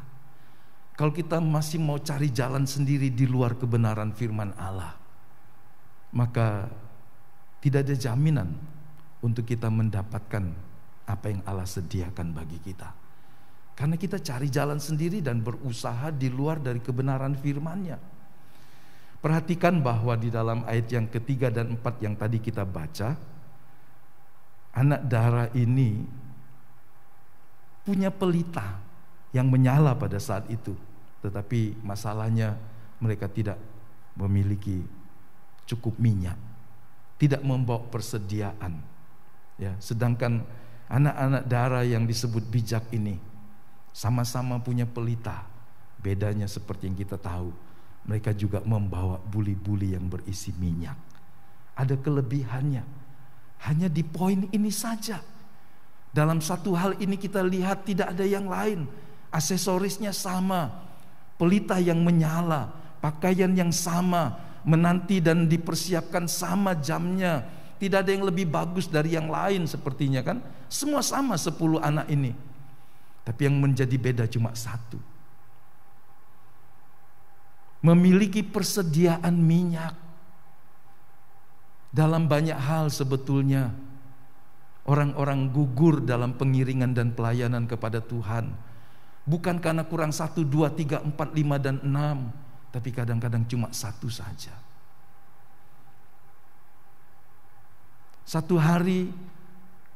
Kalau kita masih mau cari jalan sendiri di luar kebenaran firman Allah, maka tidak ada jaminan untuk kita mendapatkan apa yang Allah sediakan bagi kita. Karena kita cari jalan sendiri dan berusaha di luar dari kebenaran firman-Nya. Perhatikan bahwa di dalam ayat yang ketiga dan 4 yang tadi kita baca, anak darah ini punya pelita yang menyala pada saat itu. Tetapi masalahnya mereka tidak memiliki cukup minyak, tidak membawa persediaan. Ya, sedangkan anak-anak darah yang disebut bijak ini sama-sama punya pelita. Bedanya seperti yang kita tahu, mereka juga membawa buli-buli yang berisi minyak. Ada kelebihannya. Hanya di poin ini saja. Dalam satu hal ini kita lihat tidak ada yang lain. Aksesorisnya sama, pelita yang menyala, pakaian yang sama, menanti dan dipersiapkan sama jamnya. Tidak ada yang lebih bagus dari yang lain sepertinya kan. Semua sama 10 anak ini. Tapi yang menjadi beda cuma satu. Memiliki persediaan minyak. Dalam banyak hal sebetulnya orang-orang gugur dalam pengiringan dan pelayanan kepada Tuhan. Bukan karena kurang 1, 2, 3, 4, 5, dan 6. Tapi kadang-kadang cuma 1 saja. Satu hari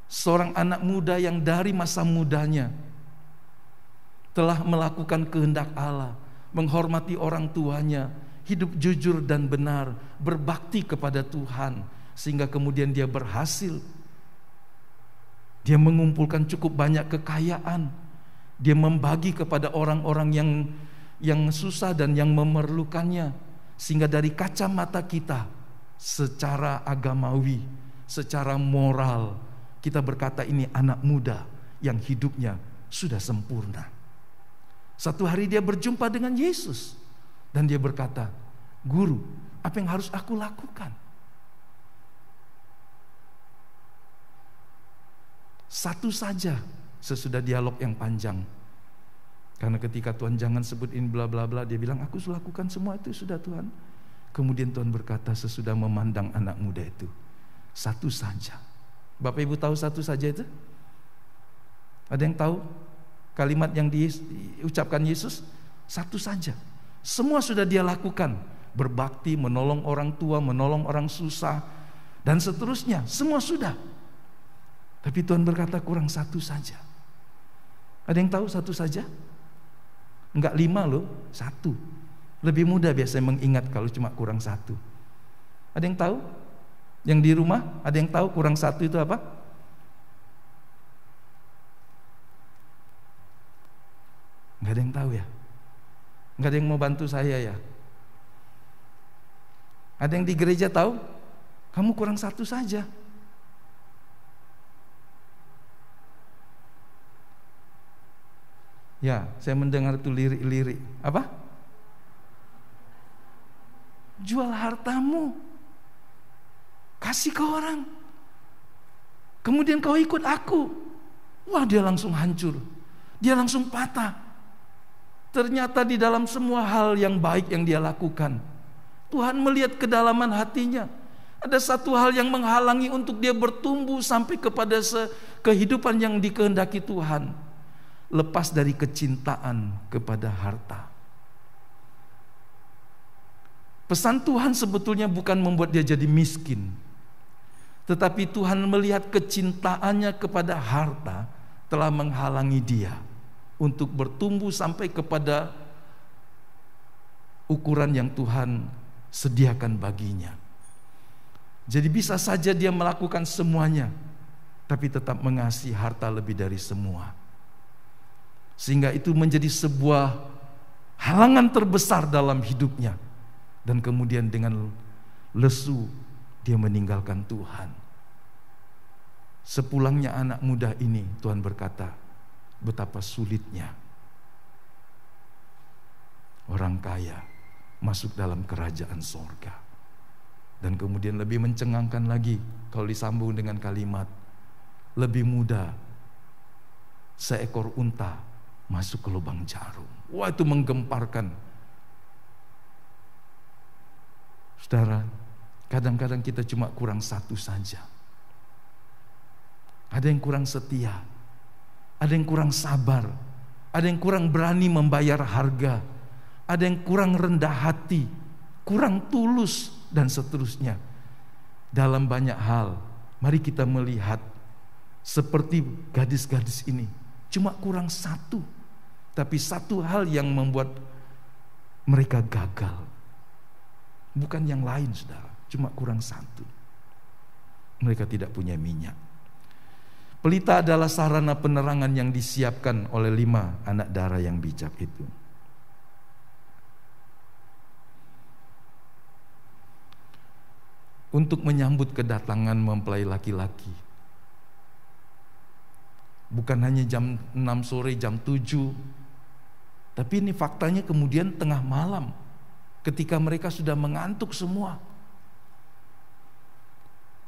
seorang anak muda yang dari masa mudanya telah melakukan kehendak Allah, menghormati orang tuanya, hidup jujur dan benar, berbakti kepada Tuhan, sehingga kemudian dia berhasil. Dia mengumpulkan cukup banyak kekayaan. Dia membagi kepada orang-orang yang susah dan yang memerlukannya, sehingga dari kacamata kita secara agamawi, secara moral, kita berkata ini anak muda yang hidupnya sudah sempurna. Satu hari dia berjumpa dengan Yesus dan dia berkata, "Guru, apa yang harus aku lakukan?" Satu saja sesudah dialog yang panjang. Karena ketika Tuhan jangan sebut ini bla bla bla, dia bilang, "Aku sudah lakukan semua itu sudah Tuhan." Kemudian Tuhan berkata sesudah memandang anak muda itu, satu saja. Bapak Ibu tahu satu saja itu? Ada yang tahu kalimat yang diucapkan Yesus? Satu saja. Semua sudah dia lakukan. Berbakti, menolong orang tua, menolong orang susah, dan seterusnya. Semua sudah. Tapi Tuhan berkata kurang satu saja. Ada yang tahu satu saja? Enggak 5 loh, 1. Lebih mudah biasanya mengingat kalau cuma kurang 1. Ada yang tahu? Yang di rumah, ada yang tahu kurang 1 itu apa? Enggak ada yang tahu ya? Enggak ada yang mau bantu saya ya? Ada yang di gereja tahu? Kamu kurang 1 saja. Ya, saya mendengar itu lirik-lirik. Apa? Jual hartamu, kasih ke orang, kemudian kau ikut aku. Wah, dia langsung hancur, dia langsung patah. Ternyata di dalam semua hal yang baik yang dia lakukan, Tuhan melihat kedalaman hatinya. Ada satu hal yang menghalangi untuk dia bertumbuh sampai kepada kehidupan yang dikehendaki Tuhan. Lepas dari kecintaan kepada harta. Pesan Tuhan sebetulnya bukan membuat dia jadi miskin, tetapi Tuhan melihat kecintaannya kepada harta telah menghalangi dia untuk bertumbuh sampai kepada ukuran yang Tuhan sediakan baginya. Jadi bisa saja dia melakukan semuanya, tapi tetap mengasihi harta lebih dari semua. Sehingga itu menjadi sebuah halangan terbesar dalam hidupnya. Dan kemudian dengan lesu dia meninggalkan Tuhan. Sepulangnya anak muda ini, Tuhan berkata, betapa sulitnya orang kaya masuk dalam kerajaan sorga. Dan kemudian lebih mencengangkan lagi kalau disambung dengan kalimat lebih mudah seekor unta masuk ke lubang jarum. Wah, itu menggemparkan. Saudara, kadang-kadang kita cuma kurang satu saja. Ada yang kurang setia, ada yang kurang sabar, ada yang kurang berani membayar harga, ada yang kurang rendah hati, kurang tulus, dan seterusnya. Dalam banyak hal, mari kita melihat seperti gadis-gadis ini, cuma kurang satu, tapi satu hal yang membuat mereka gagal. Bukan yang lain, saudara, cuma kurang satu. Mereka tidak punya minyak. Pelita adalah sarana penerangan yang disiapkan oleh 5 anak darah yang bijak itu. Untuk menyambut kedatangan mempelai laki-laki. Bukan hanya jam 6 sore, jam 7. Tapi ini faktanya kemudian tengah malam, ketika mereka sudah mengantuk semua.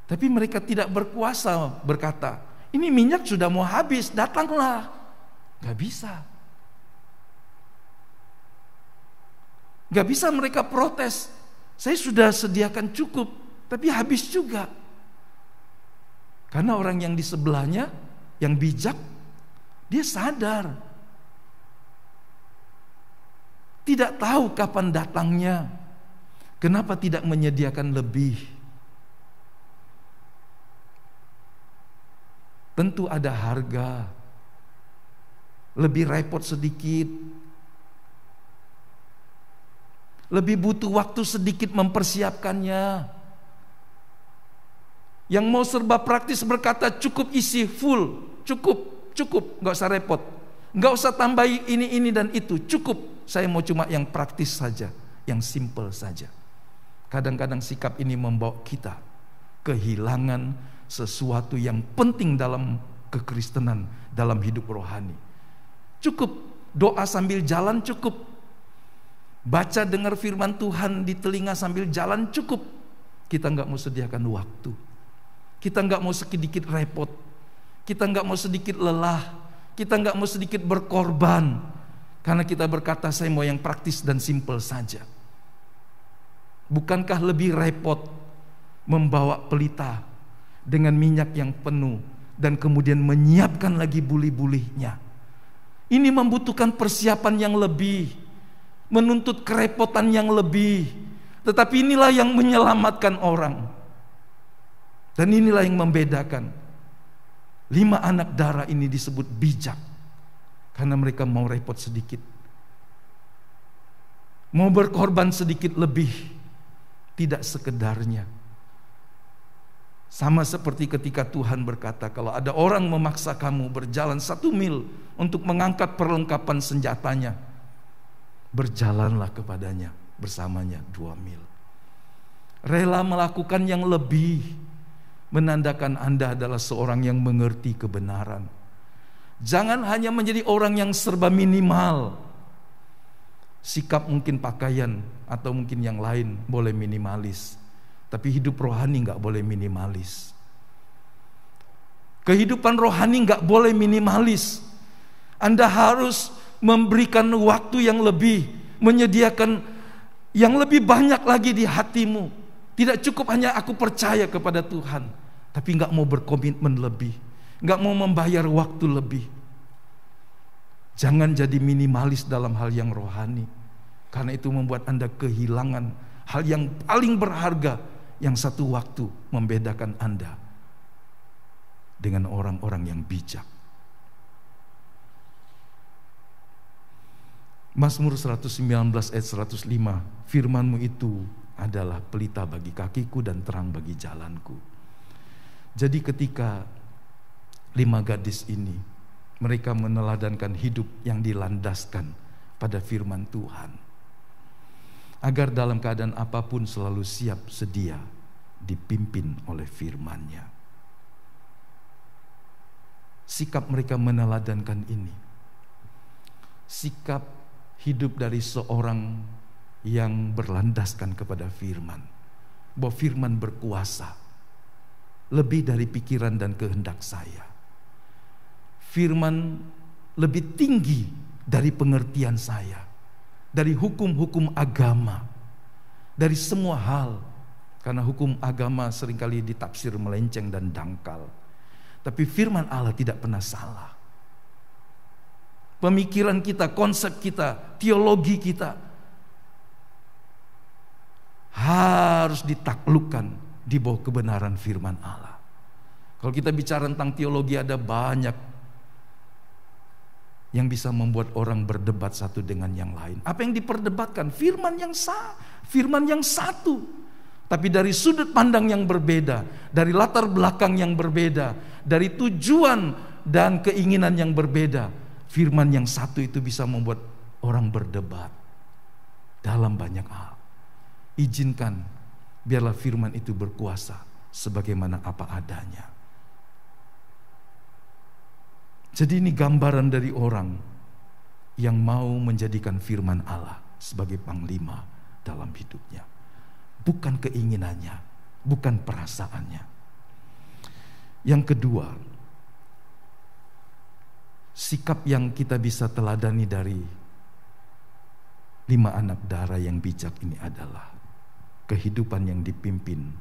Tapi mereka tidak berkuasa berkata, ini minyak sudah mau habis, datanglah. Gak bisa. Gak bisa mereka protes. Saya sudah sediakan cukup, tapi habis juga. Karena orang yang di sebelahnya, yang bijak, dia sadar. Tidak tahu kapan datangnya. Kenapa tidak menyediakan lebih? Tentu ada harga. Lebih repot sedikit. Lebih butuh waktu sedikit mempersiapkannya. Yang mau serba praktis berkata cukup isi full, cukup, gak usah repot, gak usah tambahi ini dan itu, cukup. Saya mau cuma yang praktis saja, yang simple saja. Kadang-kadang sikap ini membawa kita kehilangan sesuatu yang penting dalam kekristenan, dalam hidup rohani. Cukup doa sambil jalan, cukup baca dengar firman Tuhan di telinga sambil jalan, cukup. Kita gak mau sediakan waktu. Kita nggak mau sedikit repot, kita nggak mau sedikit lelah, kita nggak mau sedikit berkorban, karena kita berkata saya mau yang praktis dan simple saja. Bukankah lebih repot membawa pelita dengan minyak yang penuh dan kemudian menyiapkan lagi buli-bulinya? Ini membutuhkan persiapan yang lebih, menuntut kerepotan yang lebih, tetapi inilah yang menyelamatkan orang. Dan inilah yang membedakan 5 anak darah ini disebut bijak, karena mereka mau repot sedikit, mau berkorban sedikit lebih, tidak sekedarnya. Sama seperti ketika Tuhan berkata, kalau ada orang memaksa kamu berjalan 1 mil untuk mengangkat perlengkapan senjatanya, berjalanlah kepadanya bersamanya 2 mil. Rela melakukan yang lebih menandakan Anda adalah seorang yang mengerti kebenaran. Jangan hanya menjadi orang yang serba minimal. Sikap mungkin pakaian atau mungkin yang lain boleh minimalis, tapi hidup rohani gak boleh minimalis. Kehidupan rohani gak boleh minimalis. Anda harus memberikan waktu yang lebih, menyediakan yang lebih banyak lagi di hatimu. Tidak cukup hanya aku percaya kepada Tuhan, tapi gak mau berkomitmen lebih, gak mau membayar waktu lebih. Jangan jadi minimalis dalam hal yang rohani, karena itu membuat Anda kehilangan hal yang paling berharga, yang satu waktu membedakan Anda dengan orang-orang yang bijak. Mazmur 119 ayat 105, firman-Mu itu adalah pelita bagi kakiku dan terang bagi jalanku. Jadi ketika 5 gadis ini, mereka meneladankan hidup yang dilandaskan pada firman Tuhan, agar dalam keadaan apapun selalu siap sedia dipimpin oleh firman-Nya. Sikap mereka meneladankan ini, sikap hidup dari seorang yang berlandaskan kepada firman, bahwa firman berkuasa lebih dari pikiran dan kehendak saya. Firman lebih tinggi dari pengertian saya, dari hukum-hukum agama, dari semua hal. Karena hukum agama seringkali ditafsir melenceng dan dangkal. Tapi firman Allah tidak pernah salah. Pemikiran kita, konsep kita, teologi kita harus ditaklukkan di bawah kebenaran firman Allah. Kalau kita bicara tentang teologi, ada banyak yang bisa membuat orang berdebat satu dengan yang lain. Apa yang diperdebatkan? Firman yang firman yang satu. Tapi dari sudut pandang yang berbeda, dari latar belakang yang berbeda, dari tujuan dan keinginan yang berbeda, firman yang satu itu bisa membuat orang berdebat dalam banyak hal. Izinkan biarlah firman itu berkuasa sebagaimana apa adanya. Jadi ini gambaran dari orang yang mau menjadikan firman Allah sebagai panglima dalam hidupnya. Bukan keinginannya, bukan perasaannya. Yang kedua, sikap yang kita bisa teladani dari 5 anak darah yang bijak ini adalah kehidupan yang dipimpin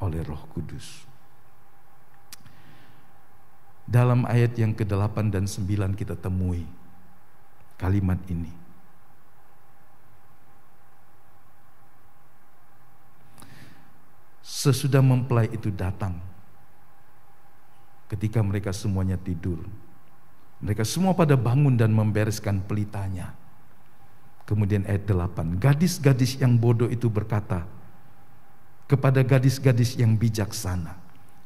oleh Roh Kudus. Dalam ayat yang ke-8 dan 9 kita temui kalimat ini. Sesudah mempelai itu datang, ketika mereka semuanya tidur, mereka semua pada bangun dan membereskan pelitanya. Kemudian ayat 8, gadis-gadis yang bodoh itu berkata kepada gadis-gadis yang bijaksana,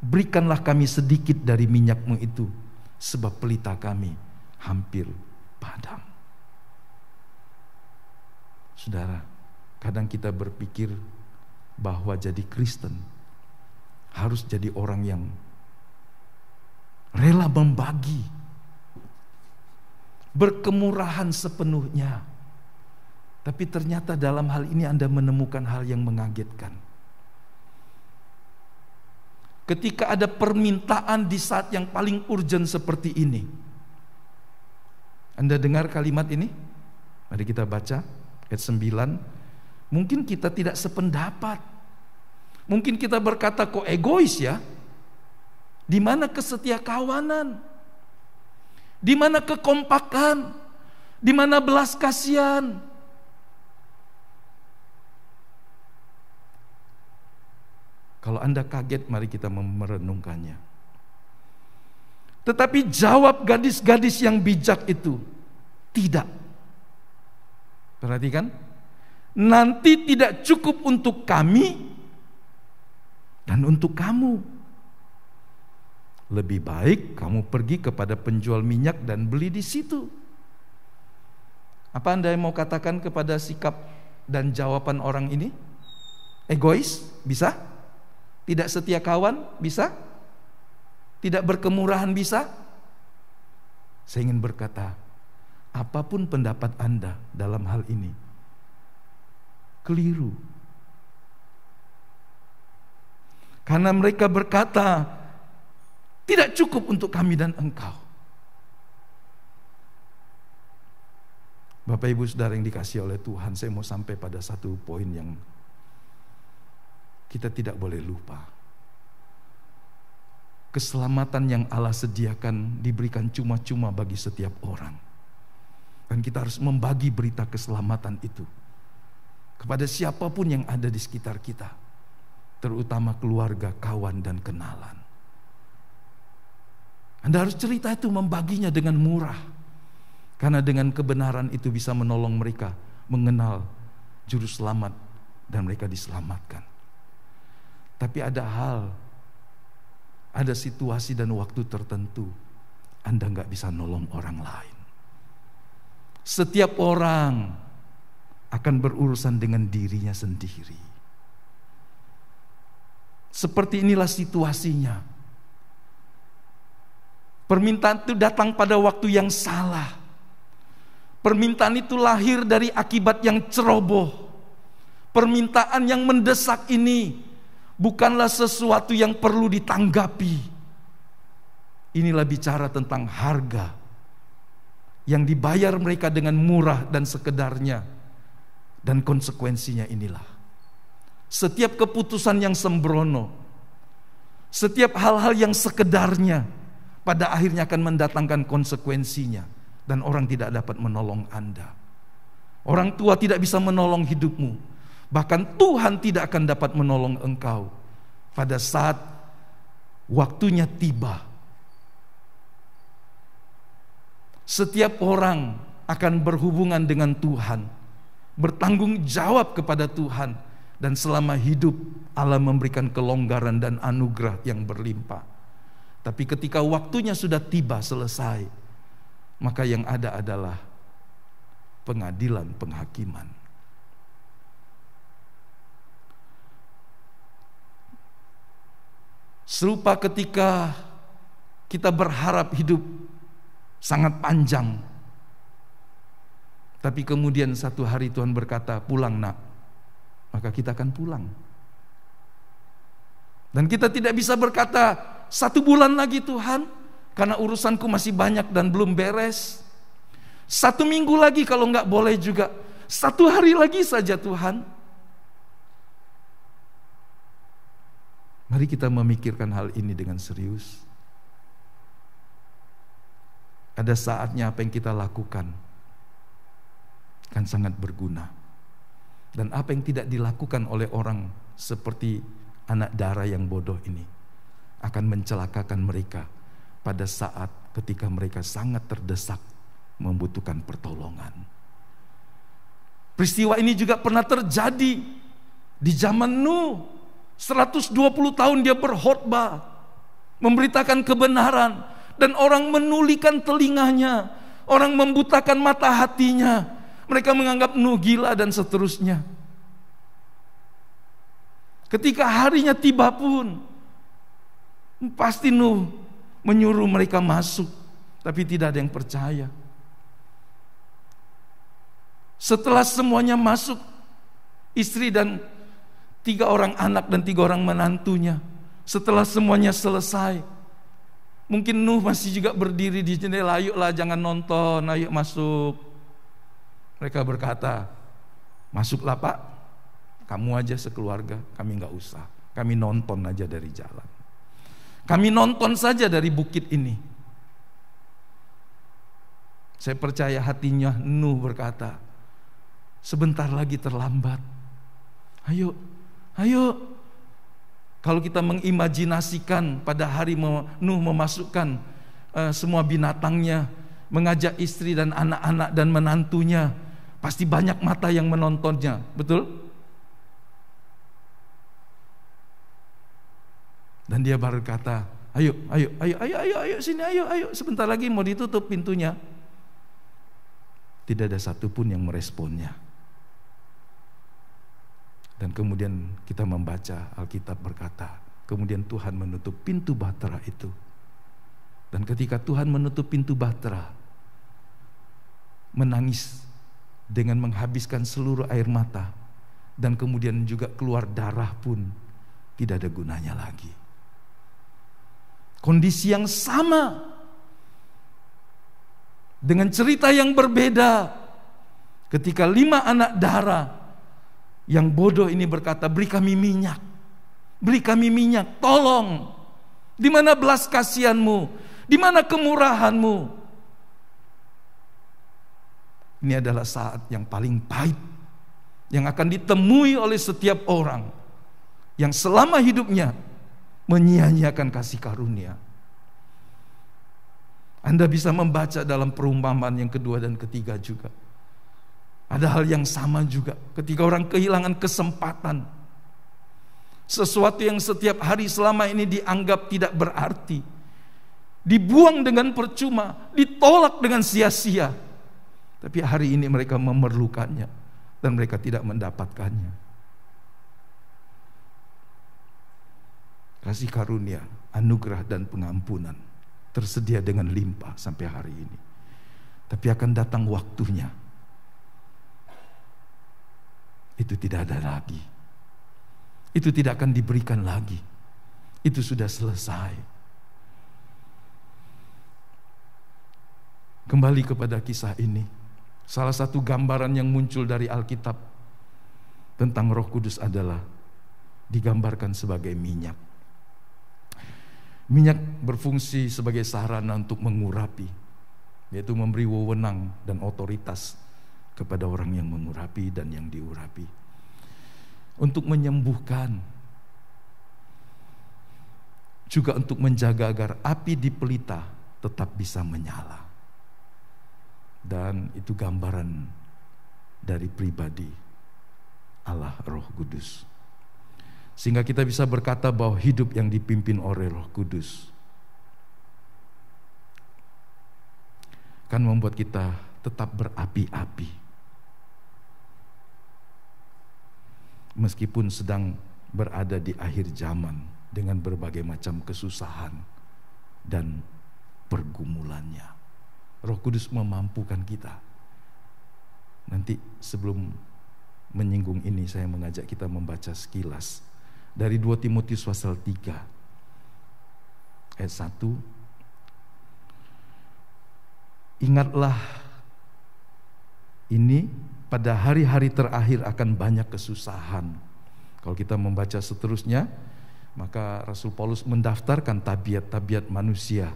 berikanlah kami sedikit dari minyakmu itu, sebab pelita kami hampir padam. Saudara, kadang kita berpikir bahwa jadi Kristen harus jadi orang yang rela membagi, berkemurahan sepenuhnya. Tapi ternyata dalam hal ini Anda menemukan hal yang mengagetkan. Ketika ada permintaan di saat yang paling urgent seperti ini, Anda dengar kalimat ini? Mari kita baca ayat 9. Mungkin kita tidak sependapat. Mungkin kita berkata, kok egois ya? Di mana kesetiakawanan? Di mana kekompakan? Di mana belas kasihan? Kalau Anda kaget, mari kita merenungkannya. Tetapi jawab gadis-gadis yang bijak itu, tidak. Perhatikan, nanti tidak cukup untuk kami dan untuk kamu. Lebih baik kamu pergi kepada penjual minyak dan beli di situ. Apa Anda mau katakan kepada sikap dan jawaban orang ini? Egois? Bisa? Tidak setia kawan? Bisa? Tidak berkemurahan? Bisa? Saya ingin berkata, apapun pendapat Anda dalam hal ini, keliru. Karena mereka berkata, tidak cukup untuk kami dan engkau. Bapak Ibu Saudara yang dikasihi oleh Tuhan, saya mau sampai pada satu poin yang kita tidak boleh lupa. Keselamatan yang Allah sediakan diberikan cuma-cuma bagi setiap orang. Dan kita harus membagi berita keselamatan itu kepada siapapun yang ada di sekitar kita, terutama keluarga, kawan, dan kenalan. Anda harus cerita itu, membaginya dengan murah, karena dengan kebenaran itu bisa menolong mereka mengenal juru selamat dan mereka diselamatkan. Tapi ada situasi dan waktu tertentu Anda gak bisa nolong orang lain. Setiap orang akan berurusan dengan dirinya sendiri. Seperti inilah situasinya. Permintaan itu datang pada waktu yang salah. Permintaan itu lahir dari akibat yang ceroboh. Permintaan yang mendesak ini bukanlah sesuatu yang perlu ditanggapi. Inilah bicara tentang harga yang dibayar mereka dengan murah dan sekedarnya. Dan konsekuensinya inilah. Setiap keputusan yang sembrono, setiap hal-hal yang sekedarnya, pada akhirnya akan mendatangkan konsekuensinya. Dan orang tidak dapat menolong Anda. Orang tua tidak bisa menolong hidupmu. Bahkan Tuhan tidak akan dapat menolong engkau pada saat waktunya tiba. Setiap orang akan berhubungan dengan Tuhan, bertanggung jawab kepada Tuhan, dan selama hidup Allah memberikan kelonggaran dan anugerah yang berlimpah. Tapi ketika waktunya sudah tiba, selesai, maka yang ada adalah pengadilan, penghakiman. Serupa ketika kita berharap hidup sangat panjang, tapi kemudian satu hari Tuhan berkata, pulang nak, maka kita akan pulang. Dan kita tidak bisa berkata, 1 bulan lagi Tuhan, karena urusanku masih banyak dan belum beres. 1 minggu lagi kalau enggak boleh juga. 1 hari lagi saja Tuhan. Mari kita memikirkan hal ini dengan serius. Ada saatnya apa yang kita lakukan kan sangat berguna. Dan apa yang tidak dilakukan oleh orang seperti anak dara yang bodoh ini akan mencelakakan mereka pada saat ketika mereka sangat terdesak membutuhkan pertolongan. Peristiwa ini juga pernah terjadi di zaman Nuh. 120 tahun dia berkhotbah, memberitakan kebenaran, dan orang menulikan telinganya, orang membutakan mata hatinya. Mereka menganggap Nuh gila dan seterusnya. Ketika harinya tiba pun, pasti Nuh menyuruh mereka masuk, tapi tidak ada yang percaya. Setelah semuanya masuk, istri dan 3 orang anak dan 3 orang menantunya, setelah semuanya selesai, mungkin Nuh masih juga berdiri di jendela, ayolah jangan nonton, ayo masuk. Mereka berkata, masuklah Pak, kamu aja sekeluarga, kami gak usah, kami nonton aja dari jalan. Kami nonton saja dari bukit ini. Saya percaya hatinya Nuh berkata, sebentar lagi terlambat. Ayo. Kalau kita mengimajinasikan pada hari Nuh memasukkan semua binatangnya, mengajak istri dan anak-anak dan menantunya, pasti banyak mata yang menontonnya, betul? Dan dia baru kata, ayo sini, ayo, sebentar lagi mau ditutup pintunya. Tidak ada satupun yang meresponnya. Dan kemudian kita membaca Alkitab berkata, kemudian Tuhan menutup pintu bahtera itu. Dan ketika Tuhan menutup pintu bahtera, menangis dengan menghabiskan seluruh air mata, dan kemudian juga keluar darah pun tidak ada gunanya lagi. Kondisi yang sama, dengan cerita yang berbeda, ketika 5 anak dara yang bodoh ini berkata, beri kami minyak, tolong, di mana belas kasihanmu, di mana kemurahanmu. Ini adalah saat yang paling pahit yang akan ditemui oleh setiap orang yang selama hidupnya menyia-nyiakan kasih karunia. Anda bisa membaca dalam perumpamaan yang kedua dan ketiga juga. Ada hal yang sama juga ketika orang kehilangan kesempatan. Sesuatu yang setiap hari selama ini dianggap tidak berarti, dibuang dengan percuma, ditolak dengan sia-sia. Tapi hari ini mereka memerlukannya dan mereka tidak mendapatkannya. Kasih karunia, anugerah dan pengampunan tersedia dengan limpah sampai hari ini. Tapi akan datang waktunya, itu tidak ada lagi. Itu tidak akan diberikan lagi. Itu sudah selesai. Kembali kepada kisah ini, salah satu gambaran yang muncul dari Alkitab tentang Roh Kudus adalah digambarkan sebagai minyak. Minyak berfungsi sebagai sarana untuk mengurapi, yaitu memberi wewenang dan otoritas kepada orang yang mengurapi dan yang diurapi. Untuk menyembuhkan, juga untuk menjaga agar api di pelita tetap bisa menyala. Dan itu gambaran dari pribadi Allah Roh Kudus. Sehingga kita bisa berkata bahwa hidup yang dipimpin oleh Roh Kudus kan membuat kita tetap berapi-api. Meskipun sedang berada di akhir zaman dengan berbagai macam kesusahan dan pergumulannya, Roh Kudus memampukan kita. Nanti sebelum menyinggung ini, saya mengajak kita membaca sekilas dari 2 Timotius pasal 3 ayat 1. Ingatlah ini, pada hari-hari terakhir akan banyak kesusahan. Kalau kita membaca seterusnya, maka Rasul Paulus mendaftarkan tabiat-tabiat manusia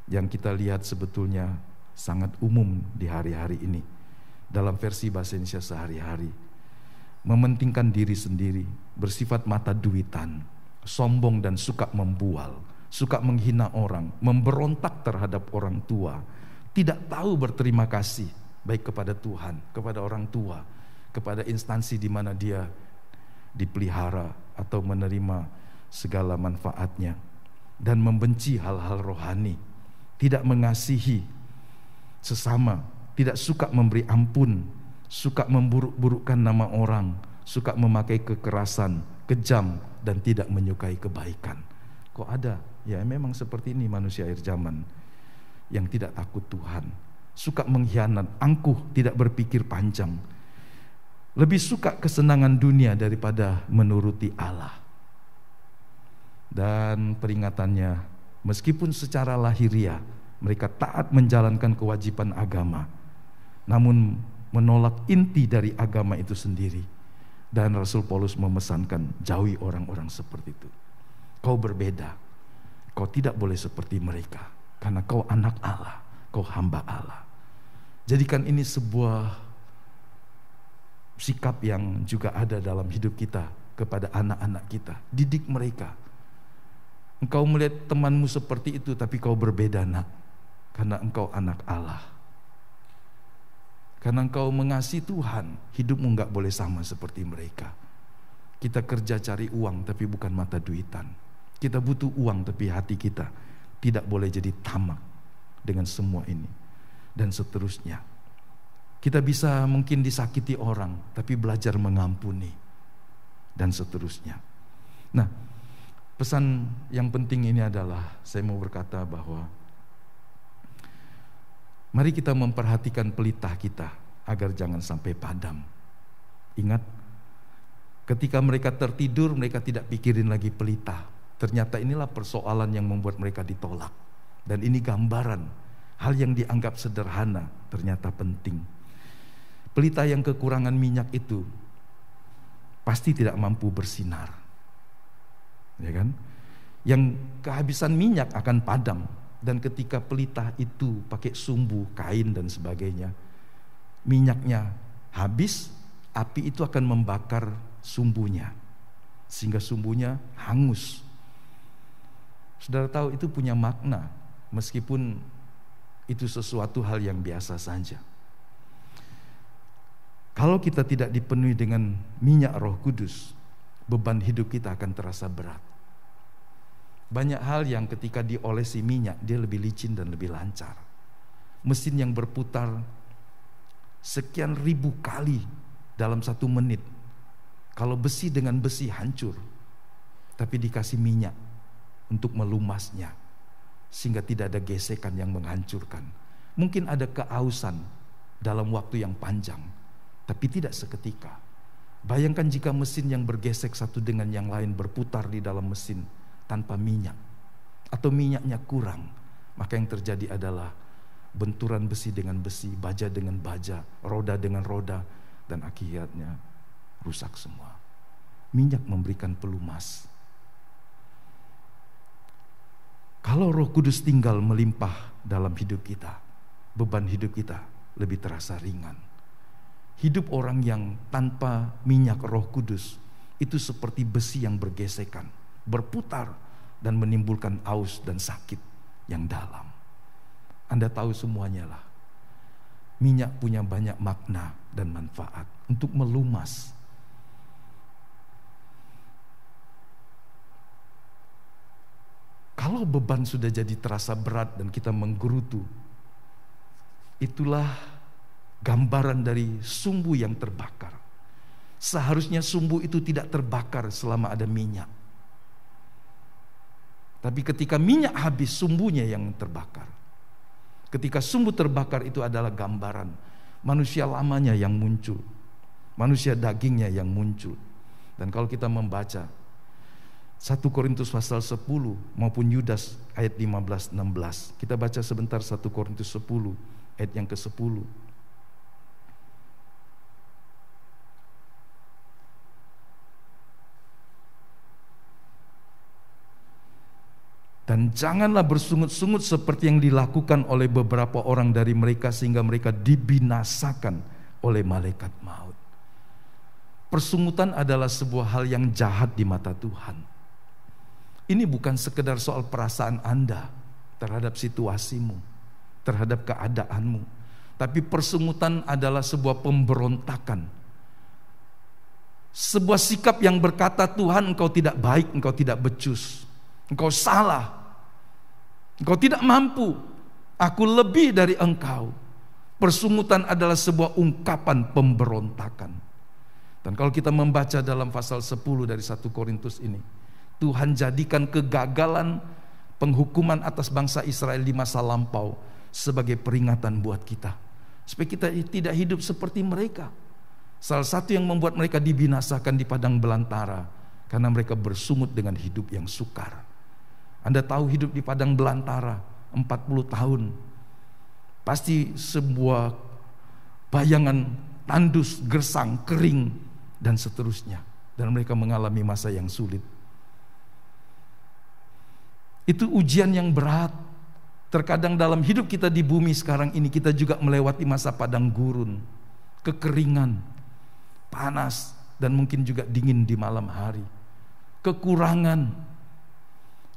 yang kita lihat sebetulnya sangat umum di hari-hari ini. Dalam versi bahasa Indonesia sehari-hari, mementingkan diri sendiri, bersifat mata duitan, sombong dan suka membual, suka menghina orang, memberontak terhadap orang tua, tidak tahu berterima kasih baik kepada Tuhan, kepada orang tua, kepada instansi di mana dia dipelihara atau menerima segala manfaatnya, dan membenci hal-hal rohani, tidak mengasihi sesama, tidak suka memberi ampun, suka memburuk-burukkan nama orang, suka memakai kekerasan, kejam, dan tidak menyukai kebaikan. Kok ada? Ya memang seperti ini manusia akhir zaman yang tidak takut Tuhan, suka mengkhianat, angkuh, tidak berpikir panjang, lebih suka kesenangan dunia daripada menuruti Allah. Dan peringatannya, meskipun secara lahiriah mereka taat menjalankan kewajiban agama, namun menolak inti dari agama itu sendiri. Dan Rasul Paulus memesankan, jauhi orang-orang seperti itu. Kau berbeda, kau tidak boleh seperti mereka, karena kau anak Allah, kau hamba Allah. Jadikan ini sebuah sikap yang juga ada dalam hidup kita kepada anak-anak kita. Didik mereka. Engkau melihat temanmu seperti itu, tapi kau berbeda, nak, karena engkau anak Allah. Karena engkau mengasihi Tuhan, hidupmu gak boleh sama seperti mereka. Kita kerja cari uang, tapi bukan mata duitan. Kita butuh uang, tapi hati kita tidak boleh jadi tamak dengan semua ini. Dan seterusnya. Kita bisa mungkin disakiti orang, tapi belajar mengampuni. Dan seterusnya. Nah, pesan yang penting ini adalah, saya mau berkata bahwa mari kita memperhatikan pelita kita agar jangan sampai padam. Ingat, ketika mereka tertidur, mereka tidak pikirin lagi pelita. Ternyata inilah persoalan yang membuat mereka ditolak. Dan ini gambaran hal yang dianggap sederhana ternyata penting. Pelita yang kekurangan minyak itu pasti tidak mampu bersinar, ya kan? Yang kehabisan minyak akan padam. Dan ketika pelita itu pakai sumbu, kain dan sebagainya, minyaknya habis, api itu akan membakar sumbunya sehingga sumbunya hangus. Saudara tahu itu punya makna, meskipun itu sesuatu hal yang biasa saja. Kalau kita tidak dipenuhi dengan minyak Roh Kudus, beban hidup kita akan terasa berat. Banyak hal yang ketika diolesi minyak, dia lebih licin dan lebih lancar. Mesin yang berputar sekian ribu kali dalam 1 menit. Kalau besi dengan besi hancur, tapi dikasih minyak untuk melumasnya, sehingga tidak ada gesekan yang menghancurkan, Mungkin ada keausan dalam waktu yang panjang, tapi tidak seketika. Bayangkan jika mesin yang bergesek satu dengan yang lain berputar di dalam mesin tanpa minyak, atau minyaknya kurang, maka yang terjadi adalah benturan besi dengan besi, baja dengan baja, roda dengan roda, dan akhirnya rusak semua. Minyak memberikan pelumas. Kalau Roh Kudus tinggal melimpah dalam hidup kita, beban hidup kita lebih terasa ringan. Hidup orang yang tanpa minyak Roh Kudus itu seperti besi yang bergesekan, berputar dan menimbulkan aus dan sakit yang dalam. Anda tahu semuanya lah. Minyak punya banyak makna dan manfaat untuk melumas. Kalau beban sudah jadi terasa berat dan kita menggerutu, itulah gambaran dari sumbu yang terbakar. Seharusnya sumbu itu tidak terbakar selama ada minyak. Tapi ketika minyak habis, sumbunya yang terbakar. Ketika sumbu terbakar, itu adalah gambaran manusia lamanya yang muncul, manusia dagingnya yang muncul. Dan kalau kita membaca 1 Korintus pasal 10 maupun Yudas ayat 15-16, kita baca sebentar 1 Korintus 10 ayat yang ke-10. Dan janganlah bersungut-sungut seperti yang dilakukan oleh beberapa orang dari mereka, sehingga mereka dibinasakan oleh malaikat maut. Persungutan adalah sebuah hal yang jahat di mata Tuhan. Ini bukan sekedar soal perasaan Anda terhadap situasimu, terhadap keadaanmu. Tapi persungutan adalah sebuah pemberontakan. Sebuah sikap yang berkata, Tuhan, Engkau tidak baik, Engkau tidak becus, Engkau salah, Engkau tidak mampu, aku lebih dari Engkau. Persungutan adalah sebuah ungkapan pemberontakan. Dan kalau kita membaca dalam pasal 10 dari 1 Korintus ini, Tuhan jadikan kegagalan penghukuman atas bangsa Israel di masa lampau sebagai peringatan buat kita, supaya kita tidak hidup seperti mereka. Salah satu yang membuat mereka dibinasakan di padang belantara karena mereka bersungut dengan hidup yang sukar. Anda tahu hidup di padang belantara 40 tahun pasti sebuah bayangan tandus, gersang, kering dan seterusnya, dan mereka mengalami masa yang sulit. Itu ujian yang berat. Terkadang dalam hidup kita di bumi sekarang ini, kita juga melewati masa padang gurun, kekeringan, panas, dan mungkin juga dingin di malam hari, kekurangan,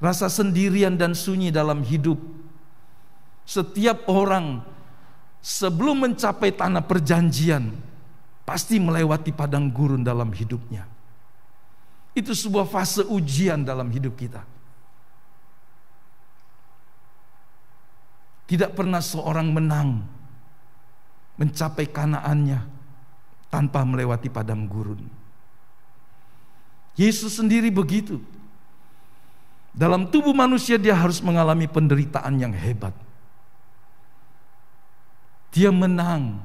rasa sendirian dan sunyi dalam hidup. Setiap orang sebelum mencapai tanah perjanjian pasti melewati padang gurun dalam hidupnya. Itu sebuah fase ujian dalam hidup kita. Tidak pernah seorang menang mencapai Kanaannya tanpa melewati padang gurun. Yesus sendiri begitu. Dalam tubuh manusia dia harus mengalami penderitaan yang hebat. Dia menang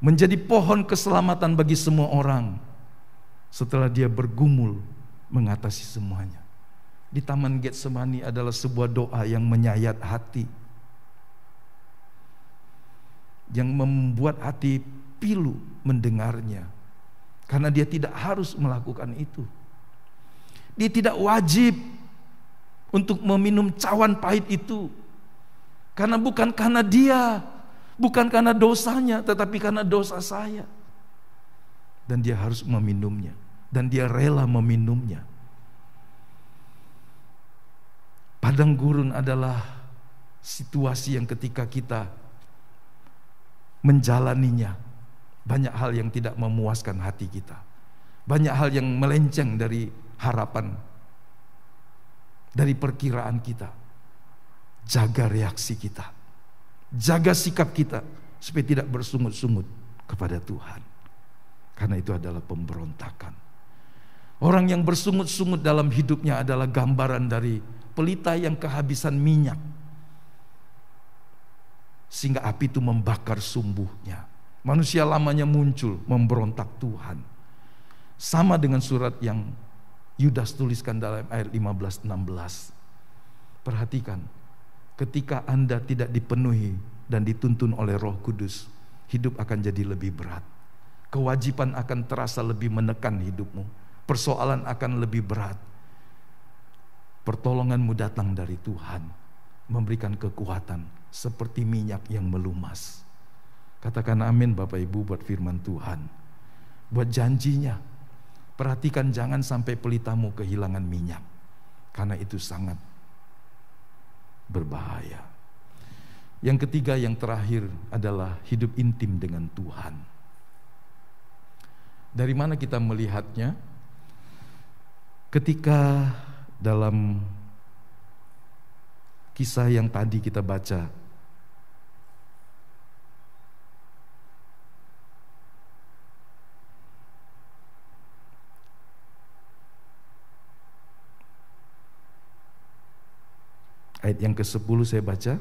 menjadi pohon keselamatan bagi semua orang setelah dia bergumul mengatasi semuanya. Di Taman Getsemani adalah sebuah doa yang menyayat hati, yang membuat hati pilu mendengarnya, karena dia tidak harus melakukan itu. Dia tidak wajib untuk meminum cawan pahit itu, karena bukan karena dia, bukan karena dosanya, tetapi karena dosa saya. Dan dia harus meminumnya, dan dia rela meminumnya. Padang gurun adalah situasi yang ketika kita menjalaninya, banyak hal yang tidak memuaskan hati kita, banyak hal yang melenceng dari harapan, dari perkiraan kita. Jaga reaksi kita, jaga sikap kita, supaya tidak bersungut-sungut kepada Tuhan, karena itu adalah pemberontakan. Orang yang bersungut-sungut dalam hidupnya adalah gambaran dari pelita yang kehabisan minyak. sehingga api itu membakar sumbunya. Manusia lamanya muncul memberontak Tuhan. Sama dengan surat yang Yudas tuliskan dalam ayat 15-16. Perhatikan, ketika Anda tidak dipenuhi dan dituntun oleh Roh Kudus, hidup akan jadi lebih berat. Kewajiban akan terasa lebih menekan hidupmu. Persoalan akan lebih berat. Pertolonganmu datang dari Tuhan, memberikan kekuatan seperti minyak yang melumas. Katakan amin Bapak Ibu buat firman Tuhan. Buat janjinya. Perhatikan jangan sampai pelitamu kehilangan minyak, karena itu sangat berbahaya. Yang ketiga, yang terakhir adalah hidup intim dengan Tuhan. Dari mana kita melihatnya? Ketika dalam kisah yang tadi kita baca, ayat yang ke-10 saya baca,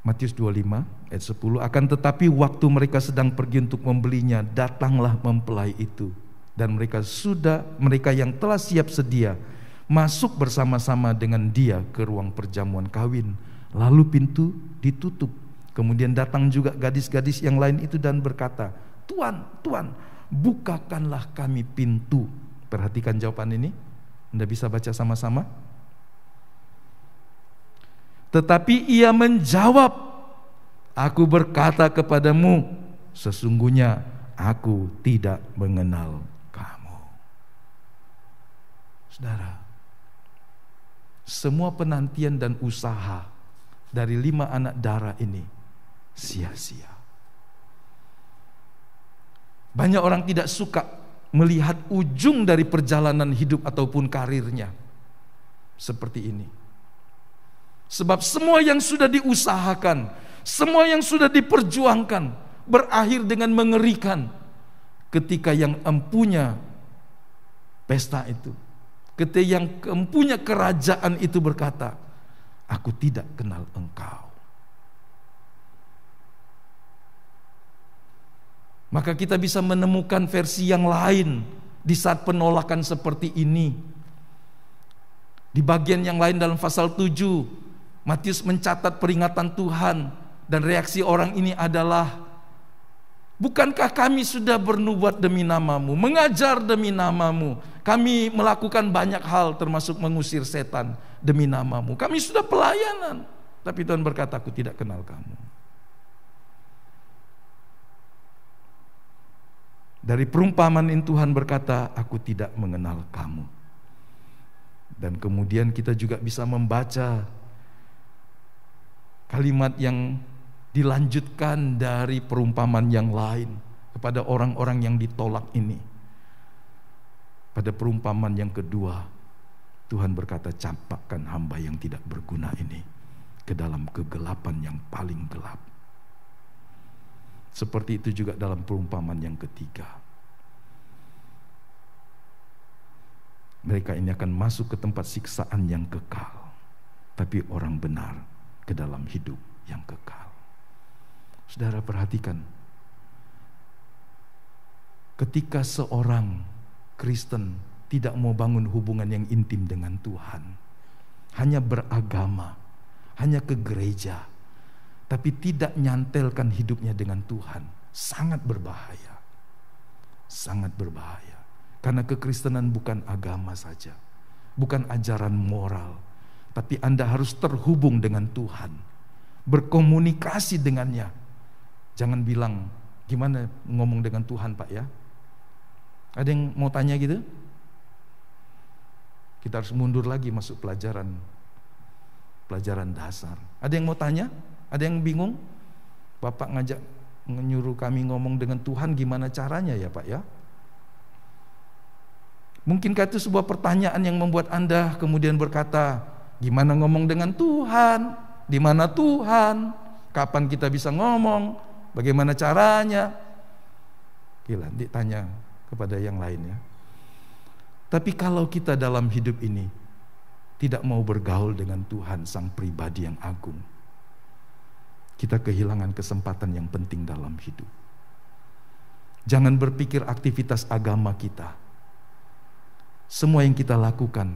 Matius 25 ayat 10. Akan tetapi waktu mereka sedang pergi untuk membelinya, datanglah mempelai itu, dan mereka yang telah siap sedia masuk bersama-sama dengan dia ke ruang perjamuan kawin. Lalu pintu ditutup. Kemudian datang juga gadis-gadis yang lain itu dan berkata, Tuan, Tuan, bukakanlah kami pintu. Perhatikan jawaban ini. Anda bisa baca sama-sama. Tetapi ia menjawab, aku berkata kepadamu, sesungguhnya aku tidak mengenal kamu. Saudara, semua penantian dan usaha dari 5 anak darah ini sia-sia. Banyak orang tidak suka melihat ujung dari perjalanan hidup ataupun karirnya seperti ini. Sebab semua yang sudah diusahakan, semua yang sudah diperjuangkan, berakhir dengan mengerikan ketika yang empunya pesta itu, ketika yang empunya kerajaan itu berkata, aku tidak kenal engkau. Maka kita bisa menemukan versi yang lain di saat penolakan seperti ini. Di bagian yang lain dalam pasal 7, Matius mencatat peringatan Tuhan, dan reaksi orang ini adalah, bukankah kami sudah bernubuat demi namamu, mengajar demi namamu, kami melakukan banyak hal termasuk mengusir setan demi namamu, kami sudah pelayanan. Tapi Tuhan berkata, aku tidak kenal kamu. Dari perumpamaan ini Tuhan berkata, aku tidak mengenal kamu. Dan kemudian kita juga bisa membaca kalimat yang dilanjutkan dari perumpamaan yang lain kepada orang-orang yang ditolak ini. Pada perumpamaan yang kedua, Tuhan berkata, campakkan hamba yang tidak berguna ini ke dalam kegelapan yang paling gelap. Seperti itu juga dalam perumpamaan yang ketiga. Mereka ini akan masuk ke tempat siksaan yang kekal, tapi orang benar ke dalam hidup yang kekal. Saudara perhatikan, ketika seorang Kristen tidak mau bangun hubungan yang intim dengan Tuhan, hanya beragama, hanya ke gereja, tapi tidak nyantelkan hidupnya dengan Tuhan, sangat berbahaya. Sangat berbahaya. Karena kekristenan bukan agama saja, bukan ajaran moral, tapi Anda harus terhubung dengan Tuhan, berkomunikasi dengannya. Jangan bilang, gimana ngomong dengan Tuhan Pak ya? Ada yang mau tanya gitu? Kita harus mundur lagi masuk pelajaran dasar. Ada yang mau tanya? Ada yang bingung? Bapak nyuruh kami ngomong dengan Tuhan, gimana caranya ya Pak ya? Mungkinkah itu sebuah pertanyaan yang membuat Anda kemudian berkata, gimana ngomong dengan Tuhan? Di mana Tuhan? Kapan kita bisa ngomong? Bagaimana caranya? Gila, ditanya kepada yang lainnya. Tapi kalau kita dalam hidup ini tidak mau bergaul dengan Tuhan, Sang Pribadi yang agung, kita kehilangan kesempatan yang penting dalam hidup. Jangan berpikir aktivitas agama kita, semua yang kita lakukan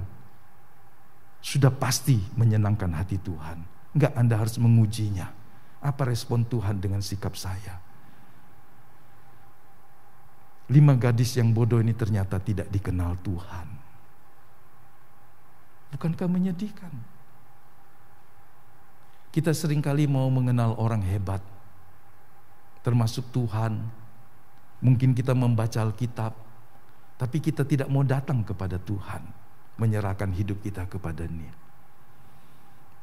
sudah pasti menyenangkan hati Tuhan. Enggak, Anda harus mengujinya. Apa respon Tuhan dengan sikap saya? 5 gadis yang bodoh ini ternyata tidak dikenal Tuhan. Bukankah menyedihkan? Kita seringkali mau mengenal orang hebat, termasuk Tuhan. Mungkin kita membaca Alkitab, tapi kita tidak mau datang kepada Tuhan, menyerahkan hidup kita kepada-Nya.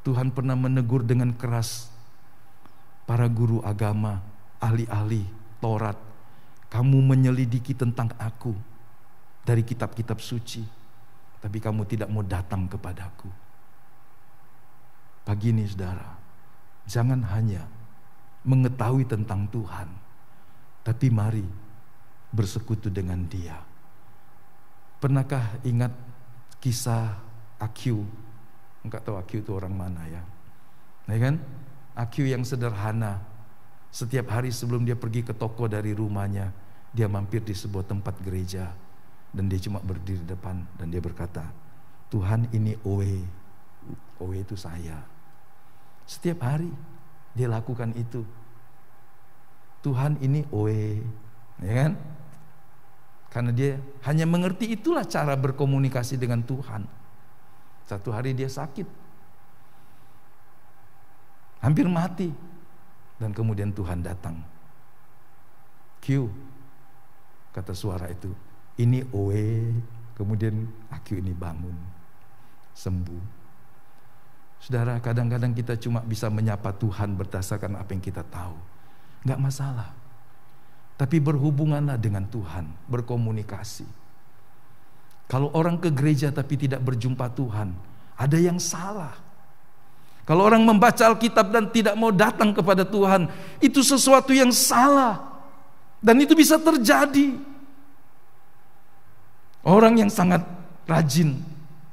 Tuhan pernah menegur dengan keras para guru agama, ahli-ahli Taurat. Kamu menyelidiki tentang aku dari kitab-kitab suci, tapi kamu tidak mau datang kepadaku. Pagi ini saudara, jangan hanya mengetahui tentang Tuhan, tapi mari bersekutu dengan Dia. Pernahkah ingat kisah Akyu? Enggak tahu Akyu itu orang mana ya? Nah kan? Akyu yang sederhana. Setiap hari sebelum dia pergi ke toko dari rumahnya, dia mampir di sebuah tempat gereja. Dan dia cuma berdiri di depan dan dia berkata, Tuhan ini Owe. Owe itu saya. Setiap hari dia lakukan itu. Tuhan ini Owe. Ya kan? Karena dia hanya mengerti itulah cara berkomunikasi dengan Tuhan. Satu hari dia sakit, hampir mati, dan kemudian Tuhan datang. Q, kata suara itu, ini Owe. Kemudian Q ini bangun, sembuh. Saudara, kadang-kadang kita cuma bisa menyapa Tuhan berdasarkan apa yang kita tahu. Gak masalah. Tapi berhubunganlah dengan Tuhan, berkomunikasi. Kalau orang ke gereja tapi tidak berjumpa Tuhan, ada yang salah. Kalau orang membaca Alkitab dan tidak mau datang kepada Tuhan, itu sesuatu yang salah. Dan itu bisa terjadi. Orang yang sangat rajin,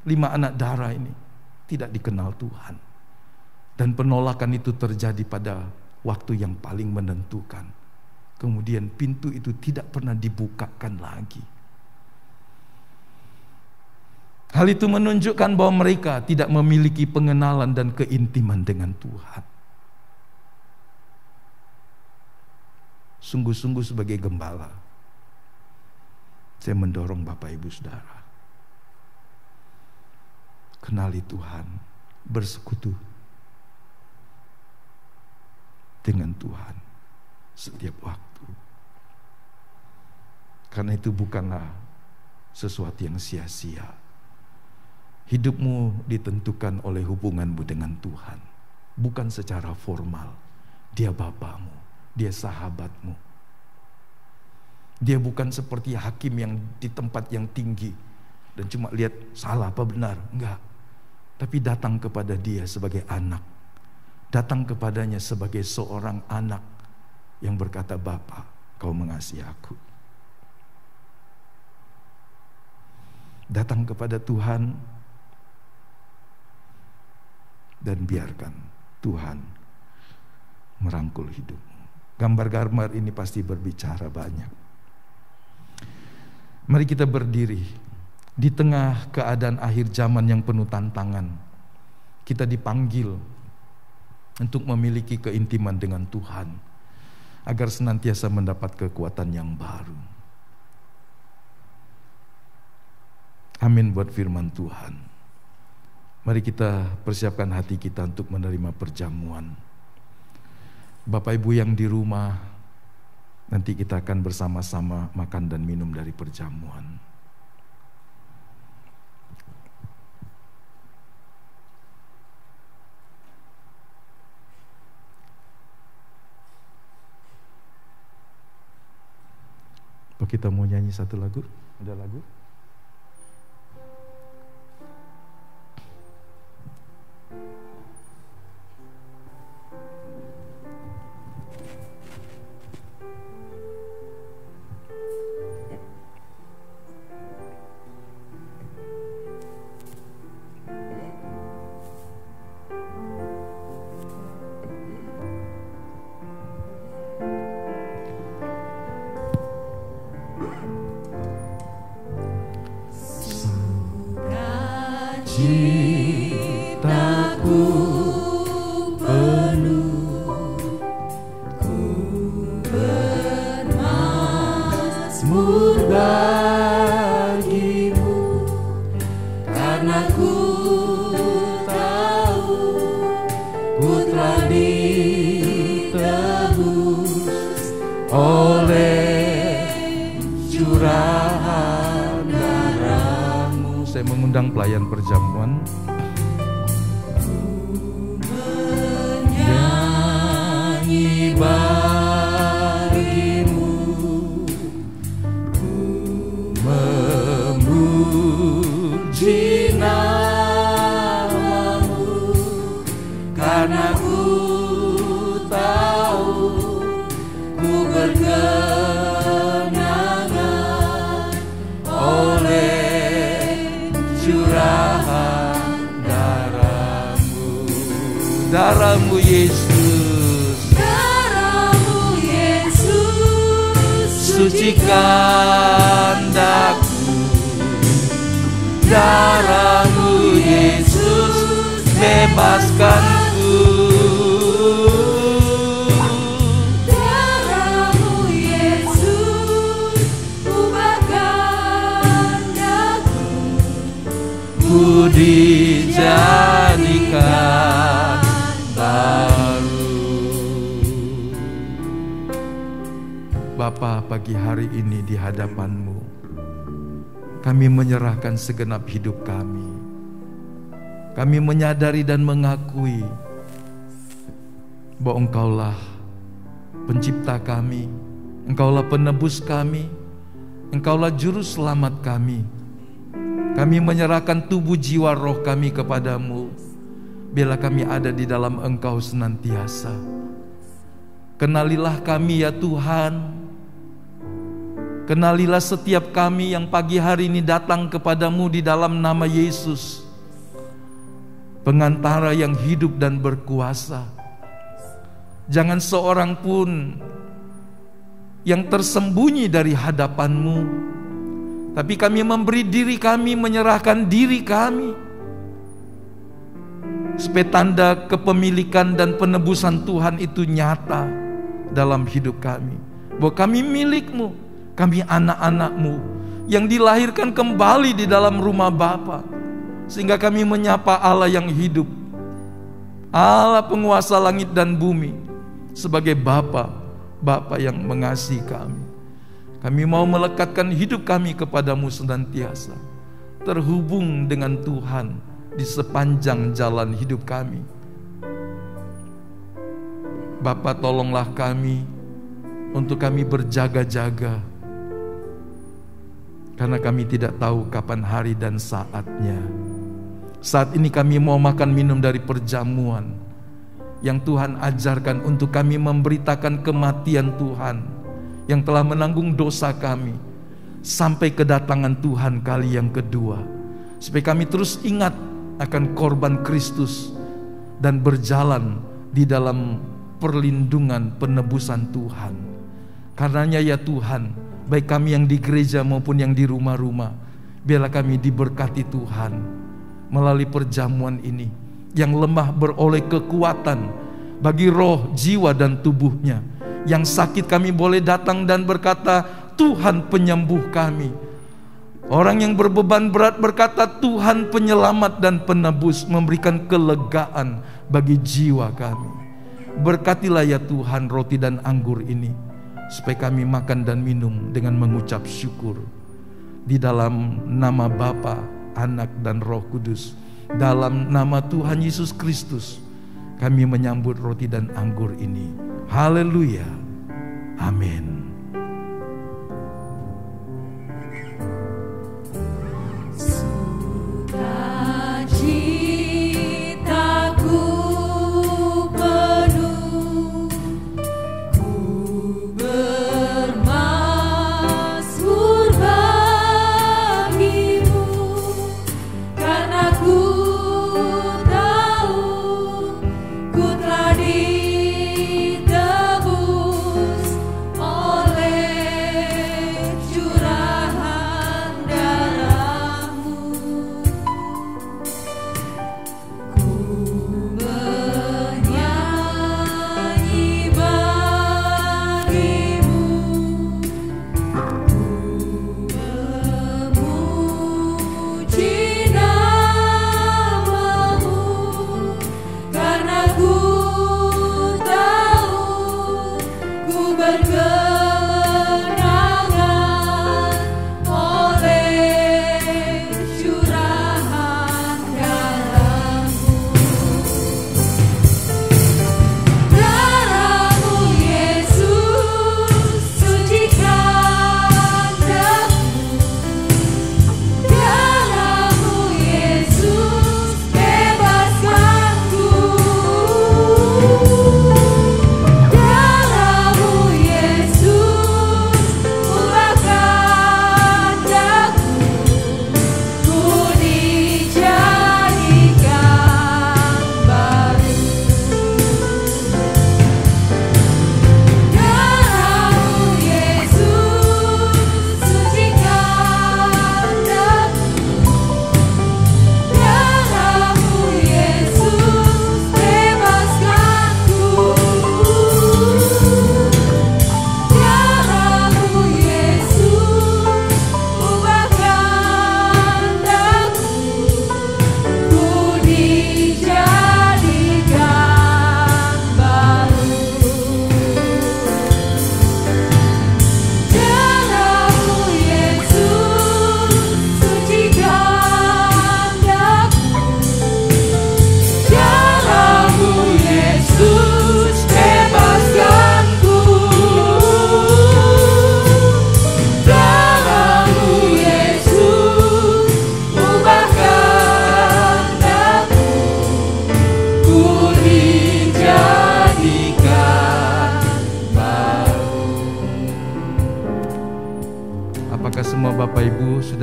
5 anak darah ini, tidak dikenal Tuhan. Dan penolakan itu terjadi pada waktu yang paling menentukan. Kemudian pintu itu tidak pernah dibukakan lagi. Hal itu menunjukkan bahwa mereka tidak memiliki pengenalan dan keintiman dengan Tuhan. Sungguh-sungguh sebagai gembala, saya mendorong Bapak Ibu Saudara, kenali Tuhan, bersekutu dengan Tuhan setiap waktu. Karena itu bukanlah sesuatu yang sia-sia. Hidupmu ditentukan oleh hubunganmu dengan Tuhan, bukan secara formal. Dia bapamu, dia sahabatmu. Dia bukan seperti hakim yang di tempat yang tinggi dan cuma lihat salah apa benar, enggak. Tapi datang kepada dia sebagai anak, datang kepadanya sebagai seorang anak yang berkata, Bapa, kau mengasihi aku. Datang kepada Tuhan dan biarkan Tuhan merangkul hidupmu. Gambar-gambar ini pasti berbicara banyak. Mari kita berdiri. Di tengah keadaan akhir zaman yang penuh tantangan, kita dipanggil untuk memiliki keintiman dengan Tuhan, agar senantiasa mendapat kekuatan yang baru. Amin buat firman Tuhan. Mari kita persiapkan hati kita untuk menerima perjamuan. Bapak Ibu yang di rumah, nanti kita akan bersama-sama makan dan minum dari perjamuan. Apa kita mau nyanyi satu lagu? Ada lagu? Sukacitaku penuh, ku bermazmur bagimu, karena ku tahu ku telah ditebus oleh curahan darah-Mu. Saya mengundang pelayan perjamuan. Menyanyi bagimu, ku memuji nama-Mu, karena ku tahu ku berkenangan oleh curahan darah-Mu. Darah-Mu Yesus, Darah-Mu Yesus, sucikan daku. Darah-Mu Yesus, bebaskanku. Darah-Mu Yesus, ubahkan daku, Ku dijadikan baru. Bapa, pagi hari ini di hadapan-Mu kami menyerahkan segenap hidup kami. Kami menyadari dan mengakui bahwa Engkaulah pencipta kami, Engkaulah penebus kami, Engkaulah juru selamat kami. Kami menyerahkan tubuh, jiwa, roh kami kepadamu. Biarlah kami ada di dalam Engkau senantiasa. Kenalilah kami ya Tuhan. Kenalilah setiap kami yang pagi hari ini datang kepadamu di dalam nama Yesus, pengantara yang hidup dan berkuasa. Jangan seorang pun yang tersembunyi dari hadapan-Mu, tapi kami memberi diri kami, menyerahkan diri kami, supaya tanda kepemilikan dan penebusan Tuhan itu nyata dalam hidup kami. Bahwa kami milik-Mu, kami anak-anak-Mu yang dilahirkan kembali di dalam rumah Bapa, sehingga kami menyapa Allah yang hidup, Allah penguasa langit dan bumi, sebagai Bapa, Bapa yang mengasihi kami. Kami mau melekatkan hidup kami kepadamu senantiasa, terhubung dengan Tuhan di sepanjang jalan hidup kami. Bapa, tolonglah kami untuk kami berjaga-jaga, karena kami tidak tahu kapan hari dan saatnya. Saat ini kami mau makan minum dari perjamuan yang Tuhan ajarkan untuk kami memberitakan kematian Tuhan yang telah menanggung dosa kami sampai kedatangan Tuhan kali yang kedua, supaya kami terus ingat akan korban Kristus dan berjalan di dalam perlindungan penebusan Tuhan. Karenanya ya Tuhan, baik kami yang di gereja maupun yang di rumah-rumah, biarlah kami diberkati Tuhan melalui perjamuan ini, yang lemah beroleh kekuatan bagi roh, jiwa, dan tubuhnya. Yang sakit kami boleh datang dan berkata, Tuhan penyembuh kami. Orang yang berbeban berat berkata, Tuhan penyelamat dan penebus, memberikan kelegaan bagi jiwa kami. Berkatilah ya Tuhan roti dan anggur ini, supaya kami makan dan minum dengan mengucap syukur. Di dalam nama Bapa, Anak, dan Roh Kudus, dalam nama Tuhan Yesus Kristus, kami menyambut roti dan anggur ini. Haleluya. Amin. Sukacitaku penuh, ku bermazmur bagimu, karena ku tahu ku telah ditebus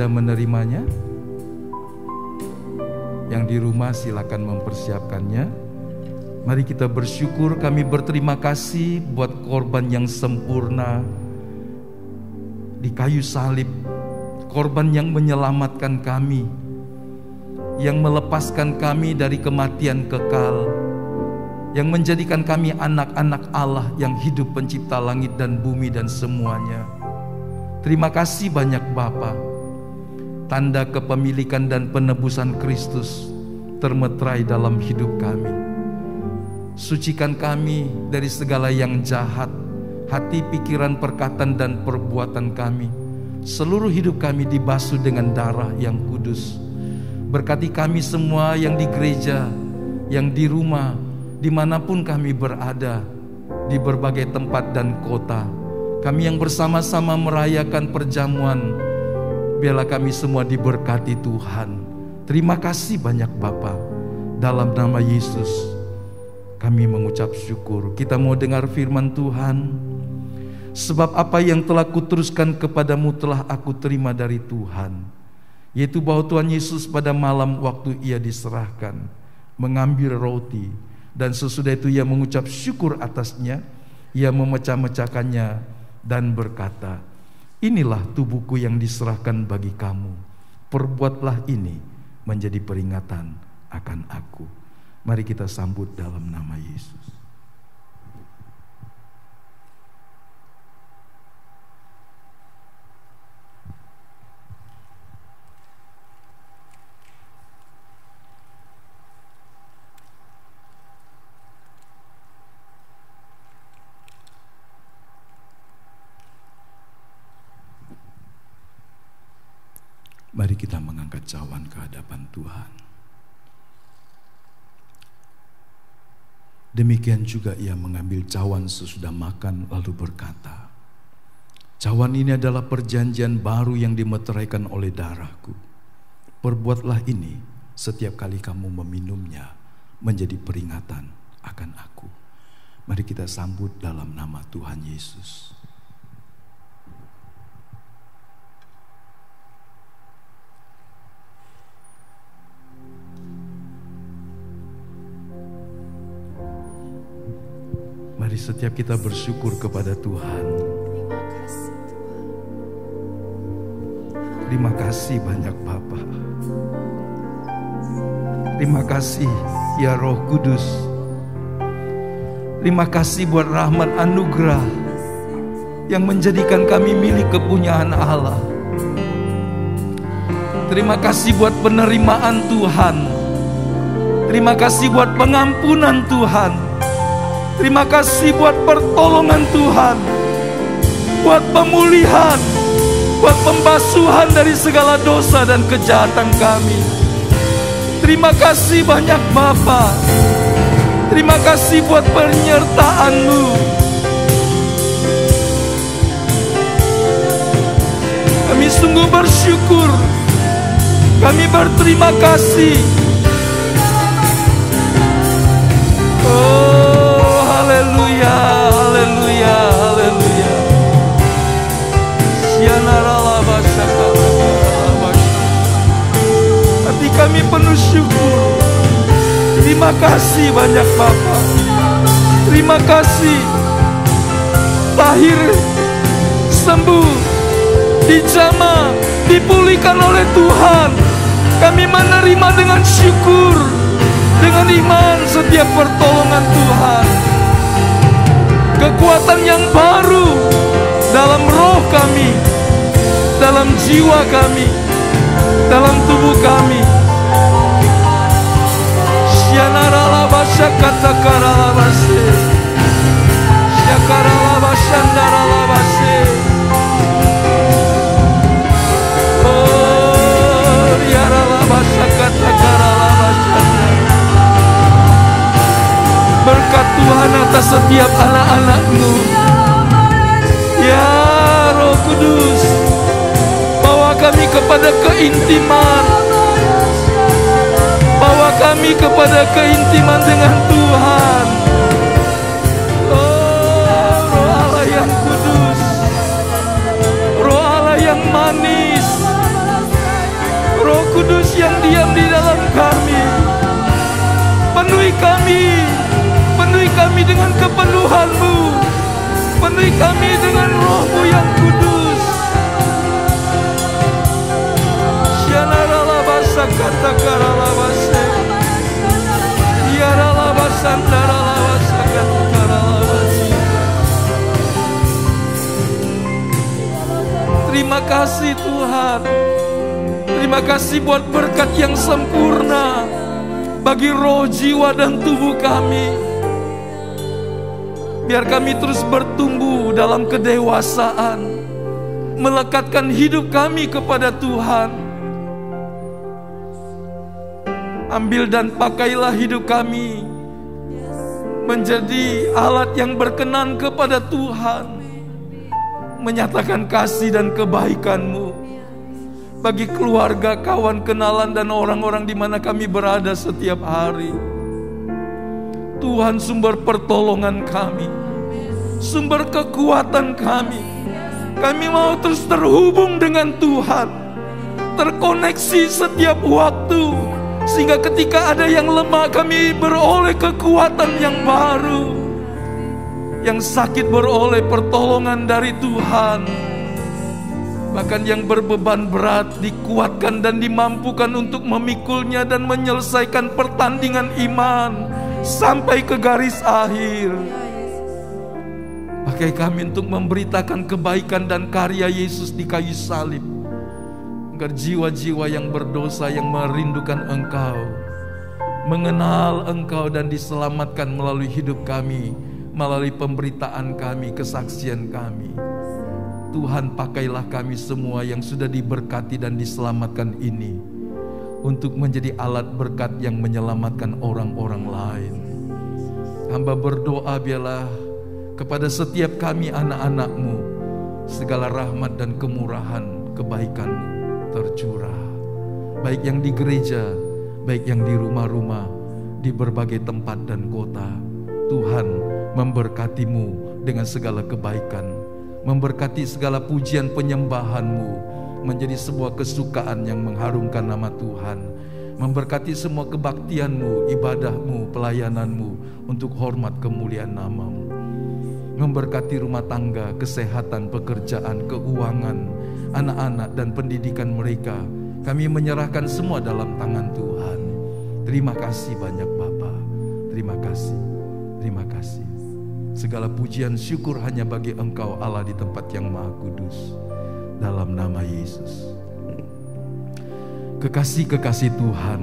sudah menerimanya? Yang di rumah silakan mempersiapkannya. Mari kita bersyukur, kami berterima kasih buat korban yang sempurna di kayu salib, korban yang menyelamatkan kami, yang melepaskan kami dari kematian kekal, yang menjadikan kami anak-anak Allah yang hidup pencipta langit dan bumi dan semuanya. Terima kasih banyak Bapa. Tanda kepemilikan dan penebusan Kristus termeterai dalam hidup kami. Sucikan kami dari segala yang jahat, hati, pikiran, perkataan, dan perbuatan kami. Seluruh hidup kami dibasuh dengan darah yang kudus. Berkati kami semua yang di gereja, yang di rumah, dimanapun kami berada, di berbagai tempat dan kota. Kami yang bersama-sama merayakan perjamuan, biarlah kami semua diberkati Tuhan. Terima kasih banyak Bapa. Dalam nama Yesus kami mengucap syukur. Kita mau dengar firman Tuhan. Sebab apa yang telah kuteruskan kepadamu telah aku terima dari Tuhan, yaitu bahwa Tuhan Yesus pada malam waktu ia diserahkan mengambil roti, dan sesudah itu ia mengucap syukur atasnya, ia memecah-mecahkannya dan berkata, inilah tubuhku yang diserahkan bagi kamu, perbuatlah ini menjadi peringatan akan aku. Mari kita sambut dalam nama Yesus. Mari kita mengangkat cawan ke hadapan Tuhan. Demikian juga ia mengambil cawan sesudah makan lalu berkata, cawan ini adalah perjanjian baru yang dimeteraikan oleh darahku. Perbuatlah ini setiap kali kamu meminumnya menjadi peringatan akan aku. Mari kita sambut dalam nama Tuhan Yesus. Mari setiap kita bersyukur kepada Tuhan. Terima kasih banyak Bapa. Terima kasih ya Roh Kudus. Terima kasih buat rahmat anugerah yang menjadikan kami milik kepunyaan Allah. Terima kasih buat penerimaan Tuhan. Terima kasih buat pengampunan Tuhan. Terima kasih buat pertolongan Tuhan, buat pemulihan, buat pembasuhan dari segala dosa dan kejahatan kami. Terima kasih banyak Bapa. Terima kasih buat penyertaan-Mu. Kami sungguh bersyukur. Kami berterima kasih. Haleluya, haleluya, haleluya. Hati kami penuh syukur. Terima kasih banyak Bapa. Terima kasih. Lahir, sembuh, dijamah, dipulihkan oleh Tuhan. Kami menerima dengan syukur, dengan iman setiap pertolongan Tuhan. Kekuatan yang baru dalam roh kami, dalam jiwa kami, dalam tubuh kami. Berkat Tuhan atas setiap anak-anak-Mu. Ya Roh Kudus, bawa kami kepada keintiman. Bawa kami kepada keintiman dengan Tuhan. Oh, Roh Allah yang kudus, Roh Allah yang manis, Kudus yang diam di dalam kami. Penuhi kami dengan kepenuhan-Mu. Penuhi kami dengan Roh-Mu yang kudus. Syanaralabasa katakaralabase. Yaralabasandaralabasa katakaralabase. Terima kasih Tuhan. Terima kasih buat berkat yang sempurna bagi roh, jiwa, dan tubuh kami. Biar kami terus bertumbuh dalam kedewasaan, melekatkan hidup kami kepada Tuhan. Ambil dan pakailah hidup kami menjadi alat yang berkenan kepada Tuhan, menyatakan kasih dan kebaikan-Mu bagi keluarga, kawan, kenalan, dan orang-orang di mana kami berada setiap hari. Tuhan, sumber pertolongan kami, sumber kekuatan kami. Kami mau terus terhubung dengan Tuhan, terkoneksi setiap waktu, sehingga ketika ada yang lemah kami beroleh kekuatan yang baru, yang sakit beroleh pertolongan dari Tuhan. Bahkan yang berbeban berat dikuatkan dan dimampukan untuk memikulnya dan menyelesaikan pertandingan iman sampai ke garis akhir. Pakai kami untuk memberitakan kebaikan dan karya Yesus di kayu salib, agar jiwa-jiwa yang berdosa yang merindukan Engkau mengenal Engkau dan diselamatkan melalui hidup kami, melalui pemberitaan kami, kesaksian kami. Tuhan, pakailah kami semua yang sudah diberkati dan diselamatkan ini untuk menjadi alat berkat yang menyelamatkan orang-orang lain. Hamba berdoa biarlah kepada setiap kami anak-anak-Mu segala rahmat dan kemurahan kebaikan-Mu tercurah, baik yang di gereja, baik yang di rumah-rumah, di berbagai tempat dan kota. Tuhan memberkati-Mu dengan segala kebaikan, memberkati segala pujian penyembahan-Mu menjadi sebuah kesukaan yang mengharumkan nama Tuhan, memberkati semua kebaktian-Mu, ibadah-Mu, pelayanan-Mu untuk hormat kemuliaan nama-Mu, memberkati rumah tangga, kesehatan, pekerjaan, keuangan, anak-anak dan pendidikan mereka. Kami menyerahkan semua dalam tangan Tuhan. Terima kasih banyak Bapa. Terima kasih. Terima kasih. Segala pujian syukur hanya bagi Engkau Allah di tempat yang maha kudus. Dalam nama Yesus. Kekasih-kekasih Tuhan,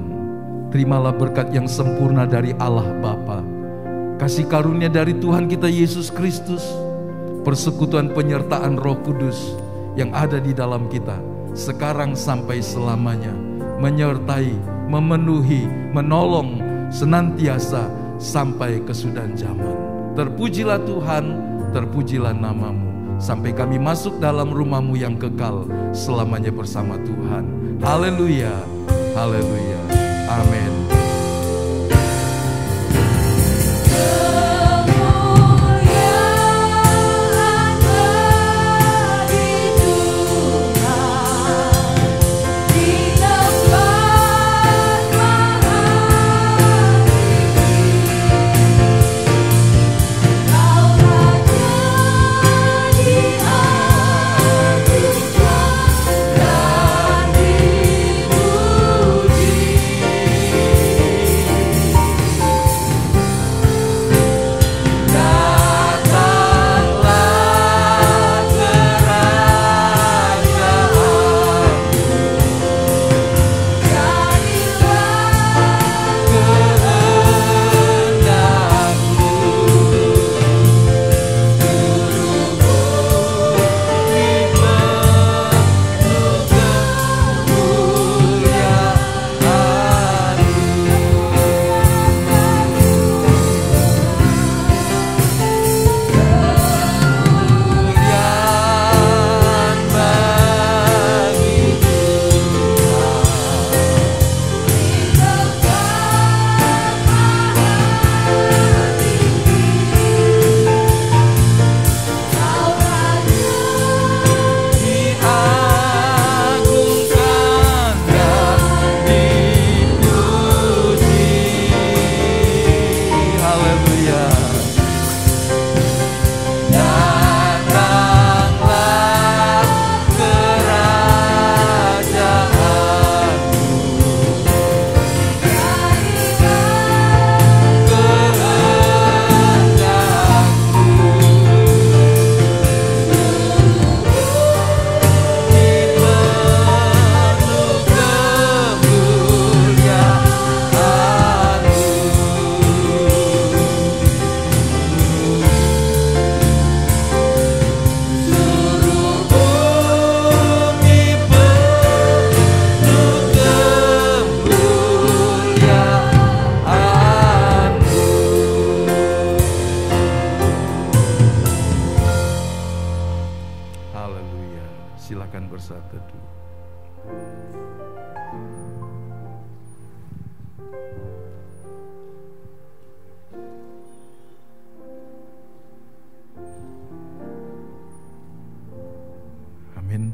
terimalah berkat yang sempurna dari Allah Bapa, kasih karunia dari Tuhan kita Yesus Kristus, persekutuan penyertaan Roh Kudus yang ada di dalam kita sekarang sampai selamanya, menyertai, memenuhi, menolong senantiasa sampai kesudahan zaman. Terpujilah Tuhan, terpujilah nama-Mu, sampai kami masuk dalam rumah-Mu yang kekal selamanya bersama Tuhan. Haleluya, haleluya, amin.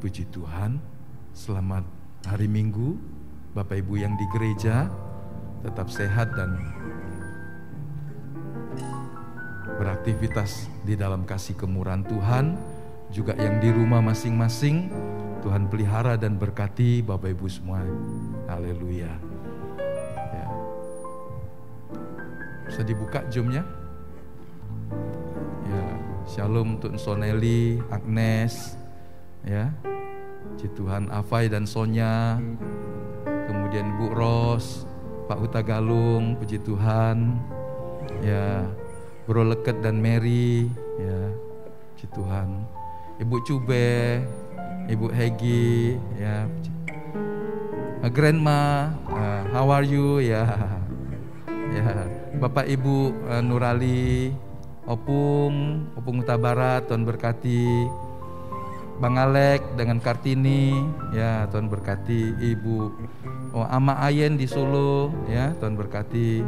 puji Tuhan. Selamat hari Minggu, Bapak Ibu yang di gereja, tetap sehat dan beraktivitas di dalam kasih kemurahan Tuhan. Juga yang di rumah masing-masing, Tuhan pelihara dan berkati Bapak Ibu semua. Haleluya. Ya. Bisa dibuka zoom-nya? Ya, shalom untuk Soneli, Agnes, ya, puji Tuhan, Afai dan Sonya, kemudian Bu Ros, Pak Huta Galung, puji Tuhan, ya, Bro Leket dan Mary, ya, puji Tuhan, Ibu Cube, Ibu Hegi, ya, Grandma, how are you, ya, ya, Bapak Ibu Nurali, Opung Huta Barat, Tuhan berkati. Bang Alek dengan Kartini, ya, Tuhan berkati. Ibu Ama Ayen di Solo, ya, Tuhan berkati.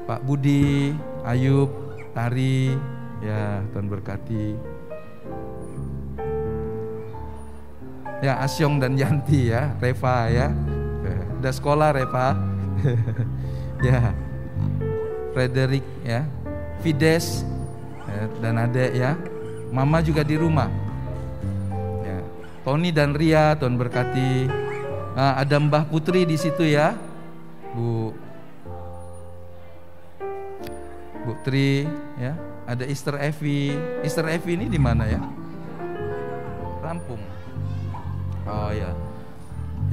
Pak Budi, Ayub, Tari, ya, Tuhan berkati. Ya, Asyong dan Yanti, ya, Reva, ya, udah sekolah Reva. Ya, Frederick, ya, Fides, ya, dan adek, ya, Mama juga di rumah, ya, Tony dan Ria, Tuhan berkati. Ada Mbah Putri di situ, ya, Bu Tri, ya, ada Easter Evi. Easter Evi ini di mana, ya? Lampung. Oh ya,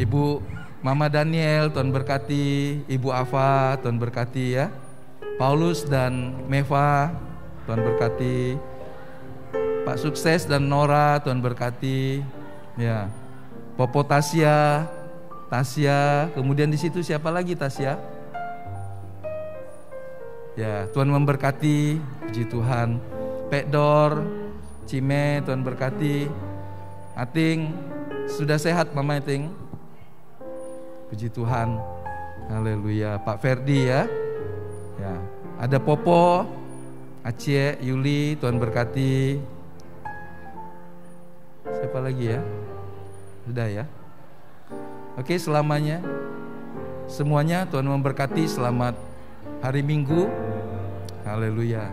Ibu Mama Daniel, Tuhan berkati. Ibu Ava, Tuhan berkati, ya. Paulus dan Meva, Tuhan berkati. Pak Sukses dan Nora, Tuhan berkati. Ya, Popo Tasya, kemudian di situ siapa lagi Tasya? Ya, Tuhan memberkati, puji Tuhan. Pekdor, Cime, Tuhan berkati. Ating, sudah sehat Mama Ating? Puji Tuhan, haleluya. Pak Ferdi, ya. Ya, ada Popo, Aceh, Yuli, Tuhan berkati. Siapa lagi, ya? Sudah, ya. Oke, selamanya semuanya Tuhan memberkati. Selamat hari Minggu. Haleluya.